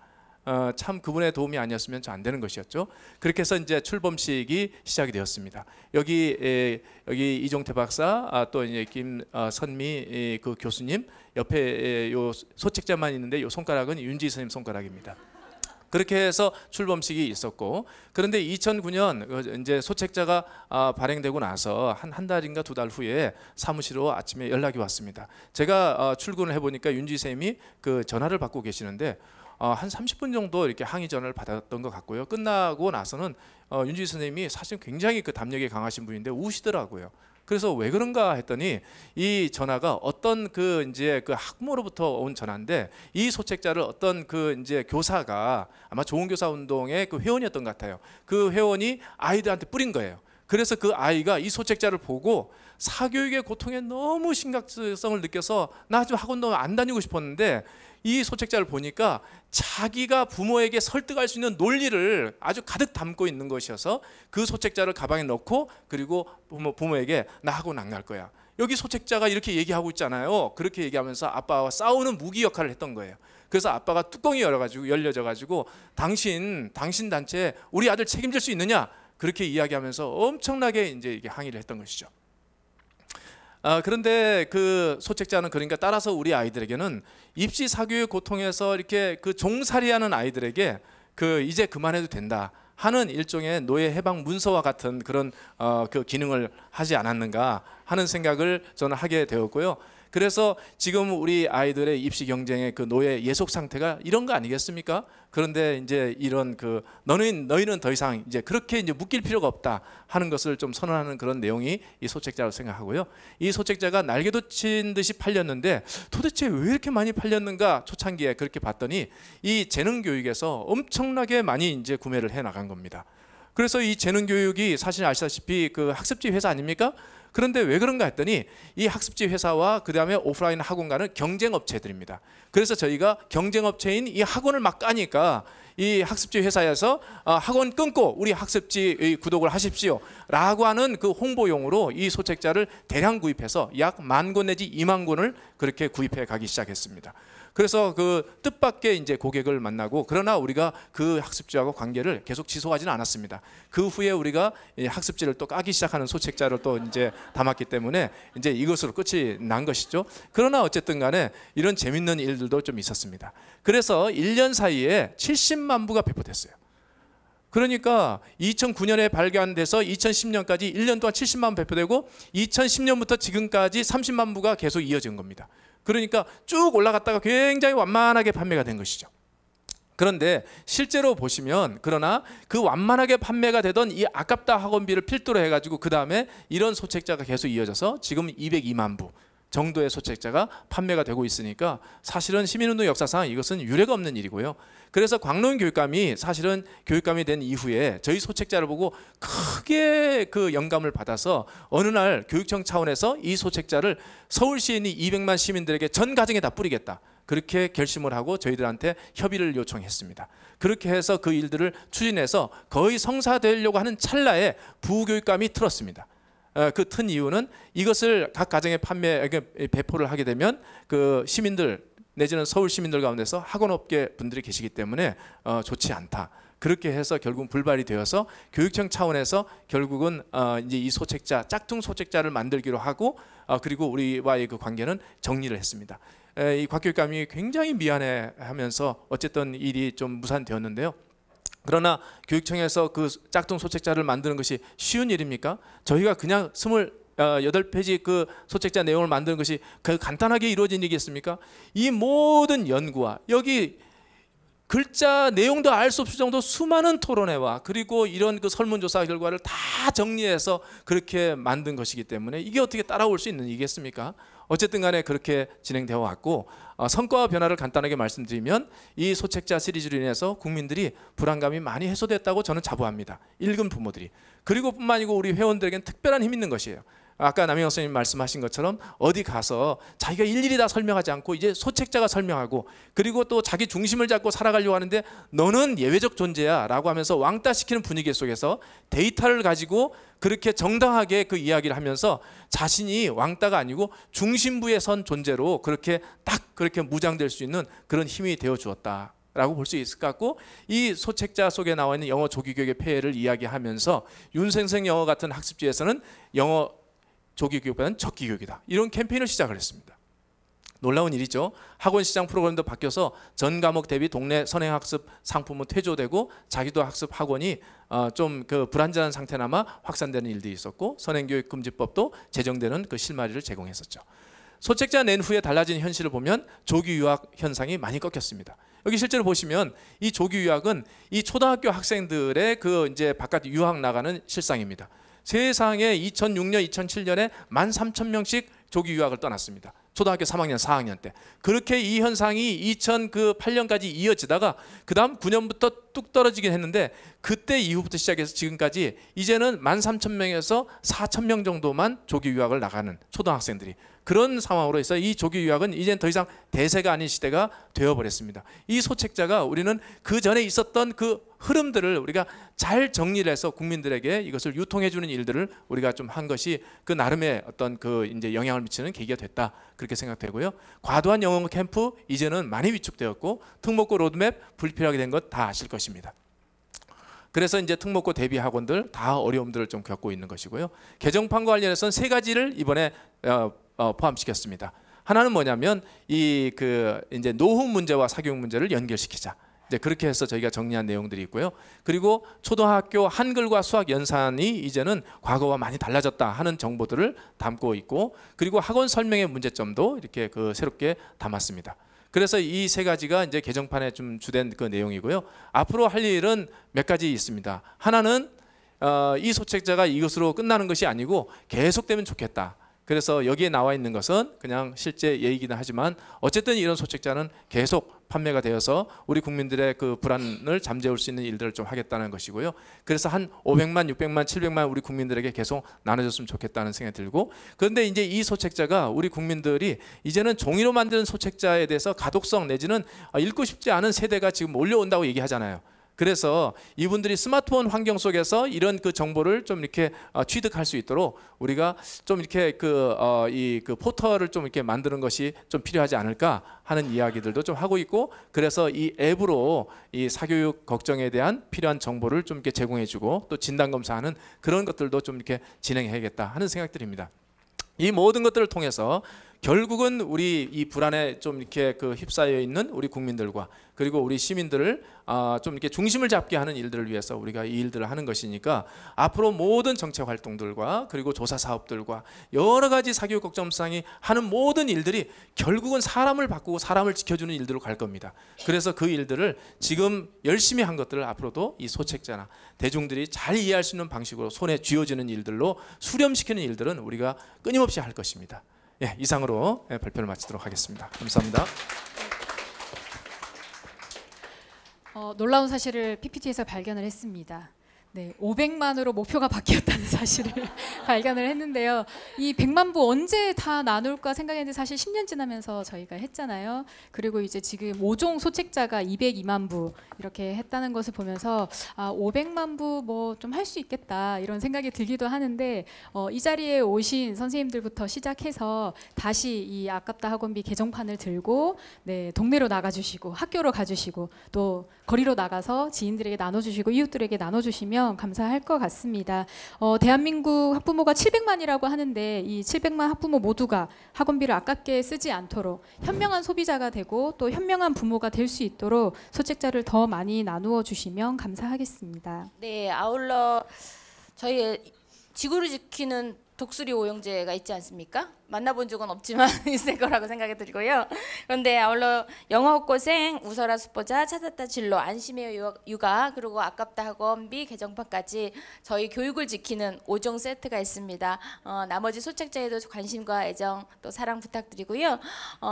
참 그분의 도움이 아니었으면 안 되는 것이었죠. 그렇게 해서 이제 출범식이 시작이 되었습니다. 여기 이종태 박사 또 이제 김선미 그 교수님 옆에 요 소책자만 있는데 요 손가락은 윤지 선생님 손가락입니다. 그렇게 해서 출범식이 있었고 그런데 2009년 이제 소책자가 발행되고 나서 한 달인가 2달 후에 사무실로 아침에 연락이 왔습니다. 제가 출근을 해보니까 윤지 쌤이 그 전화를 받고 계시는데 한 30분 정도 이렇게 항의 전화를 받았던 것 같고요. 끝나고 나서는 윤지 선생님이 사실 굉장히 그 담력이 강하신 분인데 우시더라고요. 그래서 왜 그런가 했더니 이 전화가 어떤 그 이제 그 학부모로부터 온 전화인데 이 소책자를 어떤 그 이제 교사가 아마 좋은 교사 운동의 그 회원이었던 것 같아요. 그 회원이 아이들한테 뿌린 거예요. 그래서 그 아이가 이 소책자를 보고 사교육의 고통에 너무 심각성을 느껴서 나 좀 학원도 안 다니고 싶었는데 이 소책자를 보니까 자기가 부모에게 설득할 수 있는 논리를 아주 가득 담고 있는 것이어서 그 소책자를 가방에 넣고 그리고 부모에게 나 학원 안 갈 거야. 여기 소책자가 이렇게 얘기하고 있잖아요. 그렇게 얘기하면서 아빠와 싸우는 무기 역할을 했던 거예요. 그래서 아빠가 뚜껑이 열려져 가지고 당신 단체 우리 아들 책임질 수 있느냐? 그렇게 이야기하면서 엄청나게 이제 이게 항의를 했던 것이죠. 그런데 그 소책자는 그러니까 따라서 우리 아이들에게는 입시 사교육 고통에서 이렇게 그 종살이하는 아이들에게 그 이제 그만해도 된다 하는 일종의 노예 해방 문서와 같은 그런 그 기능을 하지 않았는가 하는 생각을 저는 하게 되었고요. 그래서 지금 우리 아이들의 입시 경쟁의 그 노예 예속 상태가 이런 거 아니겠습니까? 그런데 이제 이런 그 너희는 더 이상 이제 그렇게 이제 묶일 필요가 없다 하는 것을 좀 선언하는 그런 내용이 이 소책자라고 생각하고요. 이 소책자가 날개도 친 듯이 팔렸는데 도대체 왜 이렇게 많이 팔렸는가 초창기에 그렇게 봤더니 이 재능 교육에서 엄청나게 많이 이제 구매를 해 나간 겁니다. 그래서 이 재능 교육이 사실 아시다시피 그 학습지 회사 아닙니까? 그런데 왜 그런가 했더니 이 학습지 회사와 그다음에 오프라인 학원과는 경쟁 업체들입니다. 그래서 저희가 경쟁 업체인 이 학원을 막 까니까 이 학습지 회사에서 학원 끊고 우리 학습지 구독을 하십시오 라고 하는 그 홍보용으로 이 소책자를 대량 구입해서 약 10,000권 내지 20,000권을 그렇게 구입해 가기 시작했습니다. 그래서 그 뜻밖의 이제 고객을 만나고, 그러나 우리가 그 학습지하고 관계를 계속 지속하지는 않았습니다. 그 후에 우리가 이 학습지를 또 까기 시작하는 소책자를 또 이제 담았기 때문에 이제 이것으로 끝이 난 것이죠. 그러나 어쨌든 간에 이런 재밌는 일들도 좀 있었습니다. 그래서 1년 사이에 70만 부가 배포됐어요. 그러니까 2009년에 발간돼서 2010년까지 1년 동안 70만 부 배포되고 2010년부터 지금까지 30만 부가 계속 이어진 겁니다. 그러니까 쭉 올라갔다가 굉장히 완만하게 판매가 된 것이죠. 그런데 실제로 보시면, 그러나 그 완만하게 판매가 되던 이 아깝다 학원비를 필두로 해가지고 그 다음에 이런 소책자가 계속 이어져서 지금 202만 부 정도의 소책자가 판매가 되고 있으니까 사실은 시민운동 역사상 이것은 유례가 없는 일이고요. 그래서 광론 교육감이 사실은 교육감이 된 이후에 저희 소책자를 보고 크게 그 영감을 받아서 어느 날 교육청 차원에서 이 소책자를 서울시에 있는 200만 시민들에게 전 가정에 다 뿌리겠다, 그렇게 결심을 하고 저희들한테 협의를 요청했습니다. 그렇게 해서 그 일들을 추진해서 거의 성사되려고 하는 찰나에 부교육감이 틀었습니다. 그 튼 이유는 이것을 각 가정에 배포를 하게 되면 그 시민들 내지는 서울 시민들 가운데서 학원업계 분들이 계시기 때문에 좋지 않다. 그렇게 해서 결국은 불발이 되어서 교육청 차원에서 결국은 이제 이 소책자, 짝퉁 소책자를 만들기로 하고 그리고 우리와의 그 관계는 정리를 했습니다. 이 곽 교육감이 굉장히 미안해하면서 어쨌든 일이 좀 무산되었는데요. 그러나 교육청에서 그 짝퉁 소책자를 만드는 것이 쉬운 일입니까? 저희가 그냥 28페이지 그 소책자 내용을 만드는 것이 그 간단하게 이루어진 일이겠습니까? 이 모든 연구와 여기 글자 내용도 알 수 없을 정도 수많은 토론회와 그리고 이런 그 설문조사 결과를 다 정리해서 그렇게 만든 것이기 때문에 이게 어떻게 따라올 수 있는 일이겠습니까? 어쨌든 간에 그렇게 진행되어 왔고, 성과와 변화를 간단하게 말씀드리면 이 소책자 시리즈로 인해서 국민들이 불안감이 많이 해소됐다고 저는 자부합니다. 읽은 부모들이. 그리고 뿐만 아니고 우리 회원들에게는 특별한 힘이 있는 것이에요. 아까 남영석 선생님 말씀하신 것처럼 어디 가서 자기가 일일이 다 설명하지 않고 이제 소책자가 설명하고, 그리고 또 자기 중심을 잡고 살아가려고 하는데 너는 예외적 존재야 라고 하면서 왕따시키는 분위기 속에서 데이터를 가지고 그렇게 정당하게 그 이야기를 하면서 자신이 왕따가 아니고 중심부에 선 존재로 그렇게 딱 그렇게 무장될 수 있는 그런 힘이 되어 주었다 라고 볼 수 있을 것 같고, 이 소책자 속에 나와 있는 영어 조기교육의 폐해를 이야기하면서 윤생생 영어 같은 학습지에서는 영어 조기교육보다는 적기교육이다, 이런 캠페인을 시작을 했습니다. 놀라운 일이죠. 학원 시장 프로그램도 바뀌어서 전 과목 대비 동네 선행학습 상품은 퇴조되고 자기도 학습 학원이 좀 그 불안전한 상태나마 확산되는 일들이 있었고, 선행교육금지법도 제정되는 그 실마리를 제공했었죠. 소책자 낸 후에 달라진 현실을 보면 조기 유학 현상이 많이 꺾였습니다. 여기 실제로 보시면 이 조기 유학은 이 초등학교 학생들의 그 이제 바깥 유학 나가는 실상입니다. 세상에 2006년, 2007년에 13,000명씩 조기 유학을 떠났습니다. 초등학교 3학년, 4학년 때. 그렇게 이 현상이 2008년까지 이어지다가 그 다음 9년부터 뚝 떨어지긴 했는데, 그때 이후부터 시작해서 지금까지 이제는 13,000명에서 4,000명 정도만 조기 유학을 나가는 초등학생들이, 그런 상황으로 해서 이 조기 유학은 이제는 더 이상 대세가 아닌 시대가 되어버렸습니다. 이 소책자가 우리는 그 전에 있었던 그 흐름들을 우리가 잘 정리를 해서 국민들에게 이것을 유통해주는 일들을 우리가 좀 한 것이 그 나름의 어떤 그 이제 영향을 미치는 계기가 됐다, 그렇게 생각되고요. 과도한 영어 캠프 이제는 많이 위축되었고, 특목고 로드맵 불필요하게 된 것 다 아실 것입니다. 그래서 이제 특목고 대비 학원들 다 어려움들을 좀 겪고 있는 것이고요. 개정판과 관련해서는 3가지를 이번에 포함시켰습니다. 하나는 뭐냐면 이 그 이제 노후 문제와 사교육 문제를 연결시키자. 이제 그렇게 해서 저희가 정리한 내용들이 있고요. 그리고 초등학교 한글과 수학 연산이 이제는 과거와 많이 달라졌다 하는 정보들을 담고 있고, 그리고 학원 설명의 문제점도 이렇게 그 새롭게 담았습니다. 그래서 이 3가지가 이제 개정판에 좀 주된 그 내용이고요. 앞으로 할 일은 몇 가지 있습니다. 하나는 이 소책자가 이것으로 끝나는 것이 아니고 계속되면 좋겠다. 그래서 여기에 나와 있는 것은 그냥 실제 얘기긴 하지만 어쨌든 이런 소책자는 계속 판매가 되어서 우리 국민들의 그 불안을 잠재울 수 있는 일들을 좀 하겠다는 것이고요. 그래서 한 500만, 600만, 700만 우리 국민들에게 계속 나눠줬으면 좋겠다는 생각이 들고, 그런데 이제 이 소책자가 우리 국민들이 이제는 종이로 만드는 소책자에 대해서 가독성 내지는 읽고 싶지 않은 세대가 지금 몰려온다고 얘기하잖아요. 그래서 이분들이 스마트폰 환경 속에서 이런 그 정보를 좀 이렇게 취득할 수 있도록 우리가 좀 이렇게 그 포털을 좀 이렇게 만드는 것이 좀 필요하지 않을까 하는 이야기들도 좀 하고 있고, 그래서 이 앱으로 이 사교육 걱정에 대한 필요한 정보를 좀 이렇게 제공해주고 또 진단 검사하는 그런 것들도 좀 이렇게 진행해야겠다 하는 생각들입니다. 이 모든 것들을 통해서 결국은 우리 이 불안에 좀 이렇게 그 휩싸여 있는 우리 국민들과 그리고 우리 시민들을 좀 이렇게 중심을 잡게 하는 일들을 위해서 우리가 이 일들을 하는 것이니까 앞으로 모든 정책 활동들과 그리고 조사 사업들과 여러 가지 사교육 걱정상이 하는 모든 일들이 결국은 사람을 바꾸고 사람을 지켜주는 일들로 갈 겁니다. 그래서 그 일들을 지금 열심히 한 것들을 앞으로도 이 소책자나 대중들이 잘 이해할 수 있는 방식으로 손에 쥐어지는 일들로 수렴시키는 일들은 우리가 끊임없이 할 것입니다. 예, 이상으로 발표를 마치도록 하겠습니다. 감사합니다. 놀라운 사실을 PPT에서 발견을 했습니다. 네, 500만으로 목표가 바뀌었다는 사실을 발견을 했는데요. 이 100만 부 언제 다 나눌까 생각했는데 사실 10년 지나면서 저희가 했잖아요. 그리고 이제 지금 5종 소책자가 202만 부 이렇게 했다는 것을 보면서 500만 부 뭐 좀 할 수 있겠다 이런 생각이 들기도 하는데 이 자리에 오신 선생님들부터 시작해서 다시 이 아깝다 학원비 개정판을 들고 네, 동네로 나가주시고 학교로 가주시고 또 거리로 나가서 지인들에게 나눠주시고 이웃들에게 나눠주시면 감사할 것 같습니다. 대한민국 학부모가 700만이라고 하는데 이 700만 학부모 모두가 학원비를 아깝게 쓰지 않도록 현명한 소비자가 되고 또 현명한 부모가 될 수 있도록 소책자를 더 많이 나누어 주시면 감사하겠습니다. 네, 아울러 저희 지구를 지키는 독수리 오영제가 있지 않습니까? 만나본 적은 없지만 있을 거라고 생각이 들고요. 그런데 아울러 영어고생, 웃어라 수포자, 찾았다 진로, 안심해요 육아, 그리고 아깝다 학원비 개정판까지 저희 교육을 지키는 5종 세트가 있습니다. 나머지 소책자에도 관심과 애정 또 사랑 부탁드리고요.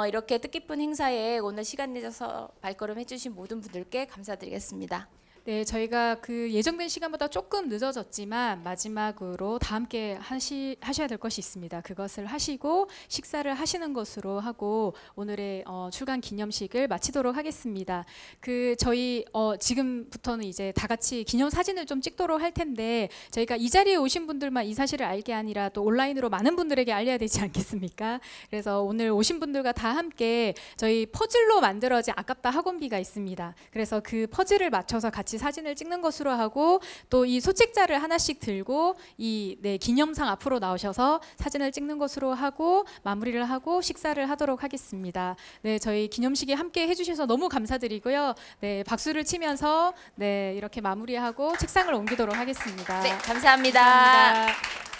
이렇게 뜻깊은 행사에 오늘 시간 내셔서 발걸음 해주신 모든 분들께 감사드리겠습니다. 네, 저희가 그 예정된 시간보다 조금 늦어졌지만 마지막으로 다 함께 하셔야 될 것이 있습니다. 그것을 하시고 식사를 하시는 것으로 하고 오늘의 출간 기념식을 마치도록 하겠습니다. 저희 지금부터는 이제 다 같이 기념 사진을 좀 찍도록 할 텐데 저희가 이 자리에 오신 분들만 이 사실을 알 게 아니라 또 온라인으로 많은 분들에게 알려야 되지 않겠습니까? 그래서 오늘 오신 분들과 다 함께 저희 퍼즐로 만들어진 아깝다 학원비가 있습니다. 그래서 그 퍼즐을 맞춰서 같이 사진을 찍는 것으로 하고 또 이 소책자를 하나씩 들고 네, 기념상 앞으로 나오셔서 사진을 찍는 것으로 하고 마무리를 하고 식사를 하도록 하겠습니다. 네, 저희 기념식에 함께 해주셔서 너무 감사드리고요. 네, 박수를 치면서 네, 이렇게 마무리하고 책상을 옮기도록 하겠습니다. 네, 감사합니다. 감사합니다.